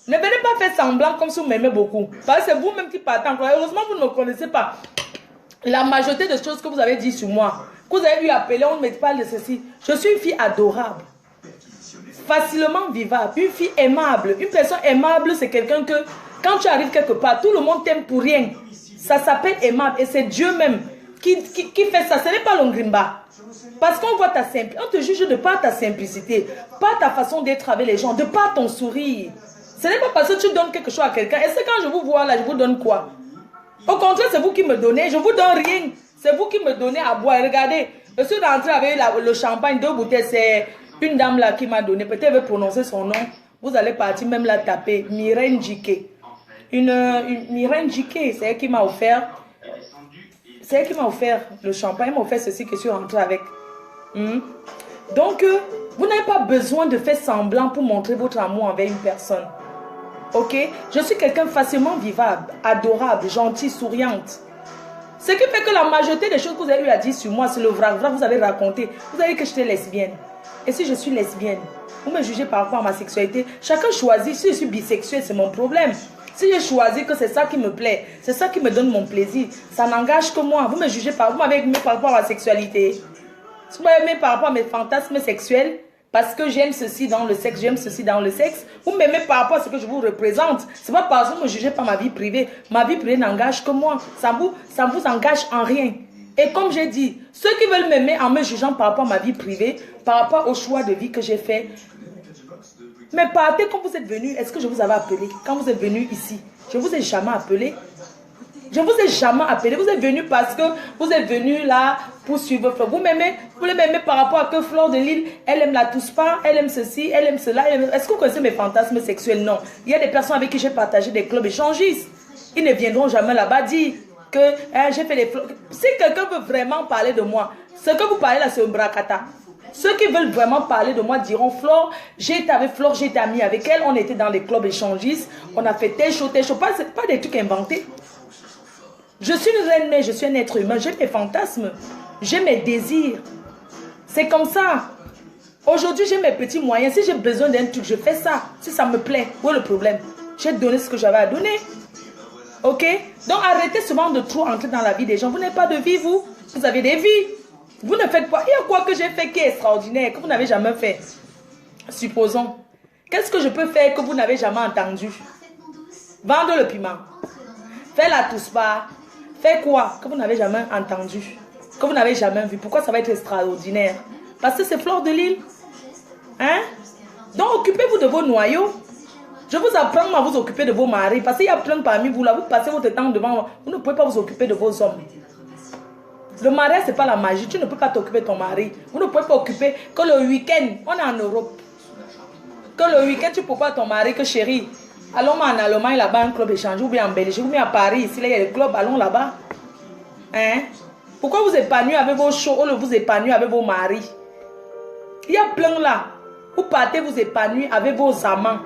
Ne venez pas faire semblant comme si vous m'aimez beaucoup. Parce que c'est vous-même qui partez en croix. Heureusement, vous ne me connaissez pas. La majorité des choses que vous avez dit sur moi, que vous avez eu appeler, on ne me parle de ceci. Je suis une fille adorable. Facilement vivable. Une fille aimable. Une personne aimable, c'est quelqu'un que, quand tu arrives quelque part, tout le monde t'aime pour rien. Ça s'appelle aimable. Et c'est Dieu même qui fait ça. Ce n'est pas l'ongrimba. Parce qu'on voit ta simplicité. On te juge de par ta simplicité. Par ta façon d'être avec les gens. De par ton sourire. Ce n'est pas parce que tu donnes quelque chose à quelqu'un. Et c'est quand je vous vois là, je vous donne quoi? Au contraire, c'est vous qui me donnez. Je ne vous donne rien. C'est vous qui me donnez à boire. Regardez, je suis rentrée avec le champagne, 2 bouteilles. C'est une dame là qui m'a donné. Peut-être elle veut prononcer son nom. Vous allez partir même la taper. Myrène Djiké. Myrène Djiké, c'est elle qui m'a offert. C'est elle qui m'a offert le champagne. Elle m'a offert ceci que je suis rentrée avec. Donc, vous n'avez pas besoin de faire semblant pour montrer votre amour envers une personne. Ok? Je suis quelqu'un facilement vivable, adorable, gentil, souriante. Ce qui fait que la majorité des choses que vous avez eu à dire sur moi, c'est le vrai. Vous avez raconté. Vous avez dit que j'étais lesbienne. Et si je suis lesbienne, vous me jugez par rapport à ma sexualité. Chacun choisit. Si je suis bisexuelle, c'est mon problème. Si j'ai choisi que c'est ça qui me plaît, c'est ça qui me donne mon plaisir, ça n'engage que moi. Vous me jugez pas, vous m'avez aimé par rapport à la sexualité. Si vous m'avez aimé par rapport à mes fantasmes sexuels, parce que j'aime ceci dans le sexe, j'aime ceci dans le sexe, vous m'aimez par rapport à ce que je vous représente. C'est pas parce que vous me jugez pas ma vie privée. Ma vie privée n'engage que moi. Ça vous engage en rien. Et comme j'ai dit, ceux qui veulent m'aimer en me jugeant par rapport à ma vie privée, par rapport au choix de vie que j'ai fait, mais partez quand vous êtes venu. Est-ce que je vous avais appelé quand vous êtes venu ici? Je vous ai jamais appelé. Je ne vous ai jamais appelé. Vous êtes venu parce que vous êtes venu là pour suivre Fleur. Vous m'aimez, vous m'aimez par rapport à que Fleur de Lille, elle aime la Touspa, elle aime ceci, elle aime cela. Est-ce que vous connaissez mes fantasmes sexuels? Non. Il y a des personnes avec qui j'ai partagé des clubs échangistes. Ils ne viendront jamais là-bas dire que j'ai fait des fleurs. Si quelqu'un veut vraiment parler de moi, ce que vous parlez là, c'est un bracata. Ceux qui veulent vraiment parler de moi diront Flore, j'ai été avec Flore, j'ai été amie avec elle, on était dans les clubs échangistes, on a fait tel chose, pas des trucs inventés. Je suis une reine, mais je suis un être humain, j'ai mes fantasmes, j'ai mes désirs. C'est comme ça. Aujourd'hui, j'ai mes petits moyens. Si j'ai besoin d'un truc, je fais ça. Si ça me plaît, où est le problème? J'ai donné ce que j'avais à donner. Ok? Donc arrêtez souvent de trop entrer dans la vie des gens. Vous n'avez pas de vie, vous. Vous avez des vies. Vous ne faites pas. Il y a quoi que j'ai fait qui est extraordinaire, que vous n'avez jamais fait? Supposons. Qu'est-ce que je peux faire que vous n'avez jamais entendu? Vendre le piment. Faire la touspa. Faire quoi que vous n'avez jamais entendu? Que vous n'avez jamais vu. Pourquoi ça va être extraordinaire? Parce que c'est Fleur de Lille. Hein? Donc occupez-vous de vos noyaux. Je vous apprends à vous occuper de vos maris. Parce qu'il y a plein parmi vous là. Vous passez votre temps devant. Vous ne pouvez pas vous occuper de vos hommes. Le mariage, ce n'est pas la magie. Tu ne peux pas t'occuper de ton mari. Vous ne pouvez pas occuper que le week-end. On est en Europe. Que le week-end, tu ne peux pas ton mari, que chérie. Allons en Allemagne, là-bas, un club échangé. Ou bien en Belgique, ou bien à Paris. Ici, là, il y a des clubs. Allons là-bas. Hein? Pourquoi vous épanouissez avec vos shows ou vous épanouissez avec vos maris? Il y a plein là. Vous partez vous épanouir avec vos amants.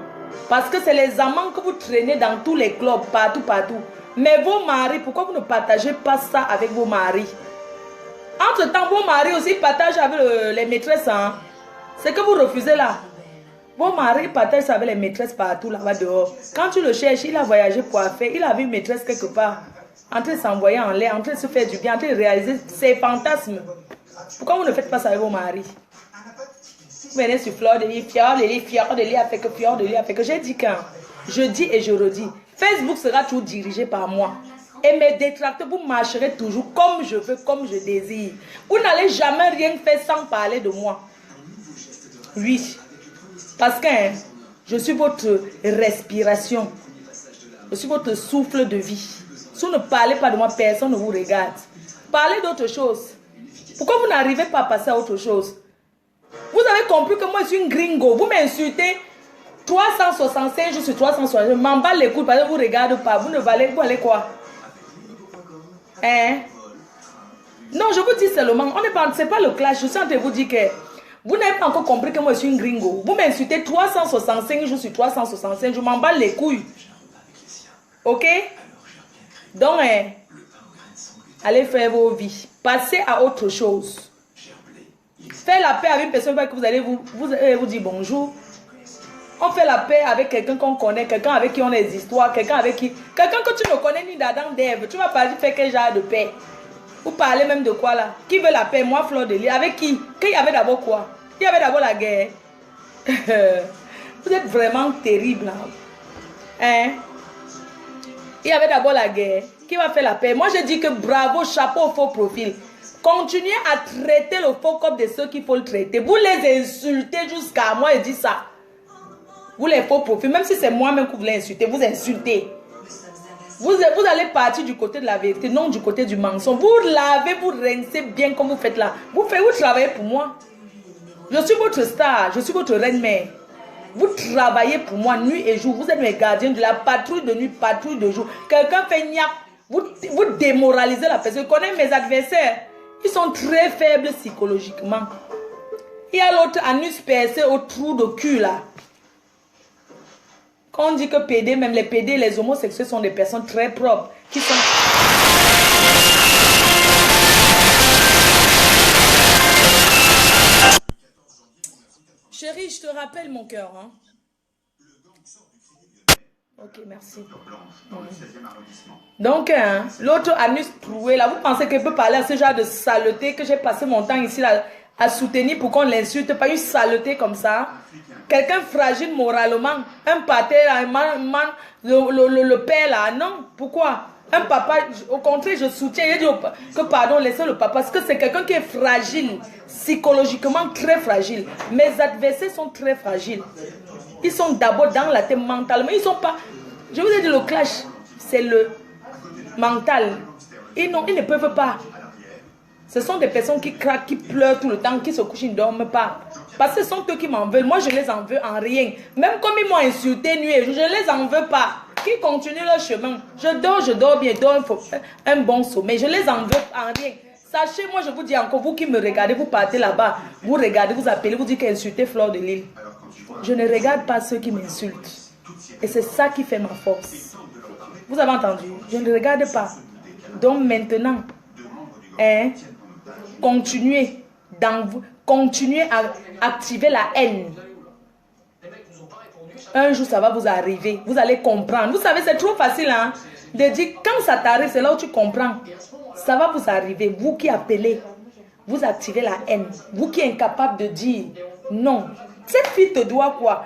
Parce que c'est les amants que vous traînez dans tous les clubs, partout, partout. Mais vos maris, pourquoi vous ne partagez pas ça avec vos maris? Entre-temps, vos maris aussi partagent avec les maîtresses. Hein? C'est que vous refusez là. Vos maris partagent ça avec les maîtresses partout là-bas dehors. Quand tu le cherches, il a voyagé pour faire. Il a vu une maîtresse quelque part. En train de s'envoyer en l'air, en train de se faire du bien, en train de réaliser ses fantasmes. Pourquoi vous ne faites pas ça avec vos maris? Vous venez sur Fleur de Lille, Fleur de Lille, Fleur de Lille, a fait que Fleur de Lille, a fait que. J'ai dit quand? Je dis et je redis. Facebook sera toujours dirigé par moi. Et mes détracteurs, vous marcherez toujours comme je veux, comme je désire. Vous n'allez jamais rien faire sans parler de moi. Oui. Parce que je suis votre respiration. Je suis votre souffle de vie. Si vous ne parlez pas de moi, personne ne vous regarde. Parlez d'autre chose. Pourquoi vous n'arrivez pas à passer à autre chose? Vous avez compris que moi je suis une gringo. Vous m'insultez 365 jours sur 365. Je m'en bats les couilles parce que vous ne regardez pas. Vous ne valez, vous allez quoi? Hein? Non, je vous dis seulement, c'est pas le clash. Je suis en train de vous dire que vous n'avez pas encore compris que moi je suis une gringo. Vous m'insultez 365 jours sur 365. Je m'en bats les couilles. Ok? Donc, allez faire vos vies. Passez à autre chose. Faire la paix avec une personne que vous allez vous dire bonjour. On fait la paix avec quelqu'un qu'on connaît, quelqu'un avec qui on a des histoires, quelqu'un avec qui... Quelqu'un que tu ne connais ni d'Adam d'Ève. Tu vas pas faire quel genre de paix? Vous parlez même de quoi là? Qui veut la paix? Moi, Fleur de Lille. Avec qui? Qu'il y avait d'abord quoi? Il y avait d'abord la guerre. Vous êtes vraiment terrible. Hein? Il y avait d'abord la guerre. Qui va faire la paix? Moi, je dis que bravo, chapeau au faux profil. Continuez à traiter le faux comme de ceux qu'il faut le traiter. Vous les insultez jusqu'à moi, je dis ça. Vous les faux profils, même si c'est moi-même que vous les insultez, vous insultez. Vous allez partir du côté de la vérité, non du côté du mensonge. Vous lavez, vous rincez bien comme vous faites là. Vous travaillez pour moi. Je suis votre star, je suis votre reine-mère. Vous travaillez pour moi nuit et jour. Vous êtes mes gardiens de la patrouille de nuit, patrouille de jour. Quelqu'un fait niaque. Vous démoralisez la personne. Je connais mes adversaires. Ils sont très faibles psychologiquement. Il y a l'autre anus percé au trou de cul là. Quand on dit que PD, même les PD, les homosexuels sont des personnes très propres. Qui sont... Chérie, je te rappelle mon cœur. Hein? Ok, merci. Blanche, dans le 16e arrondissement. Donc, hein, l'autre anus troué, là, vous pensez qu'elle peut parler à ce genre de saleté que j'ai passé mon temps ici là, à soutenir pour qu'on l'insulte, pas une saleté comme ça. Quelqu'un fragile moralement, un pâté, le père là, non, pourquoi? Un papa, au contraire, je soutiens, il dit que pardon, laissez le papa, parce que c'est quelqu'un qui est fragile, psychologiquement très fragile. Mes adversaires sont très fragiles. Ils sont d'abord dans la tête mentalement, ils sont pas, je vous ai dit le clash, c'est le mental. Ils ne peuvent pas. Ce sont des personnes qui craquent, qui pleurent tout le temps, qui se couchent, ils ne dorment pas. Parce que ce sont eux qui m'en veulent. Moi, je les en veux en rien. Même comme ils m'ont insulté nuit, je ne les en veux pas. Qui continuent leur chemin. Je dors bien, un bon sommeil. Je les en veux en rien. Sachez, moi, je vous dis encore, vous qui me regardez, vous partez là-bas, vous regardez, vous appelez, vous dites qu'insulter Fleur de Lille. Je ne regarde pas ceux qui m'insultent. Et c'est ça qui fait ma force. Vous avez entendu? Je ne regarde pas. Donc maintenant, continuez à activer la haine. Un jour, ça va vous arriver. Vous allez comprendre. Vous savez, c'est trop facile hein, de dire, quand ça t'arrive, c'est là où tu comprends. Ça va vous arriver. Vous qui appelez, vous activez la haine. Vous qui êtes incapable de dire, non. Cette fille te doit quoi?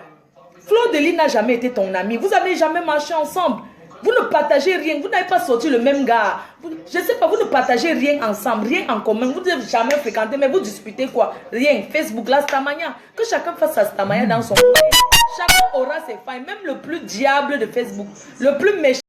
Fleur de Lille n'a jamais été ton ami. Vous n'avez jamais marché ensemble. Vous ne partagez rien. Vous n'avez pas sorti le même gars. Je ne sais pas, vous ne partagez rien ensemble, rien en commun. Vous n'avez jamais fréquenté, mais vous disputez quoi? Rien. Facebook, la stamania. Que chacun fasse sa stamania dans son coin. Chacun aura ses failles. Même le plus diable de Facebook, le plus méchant.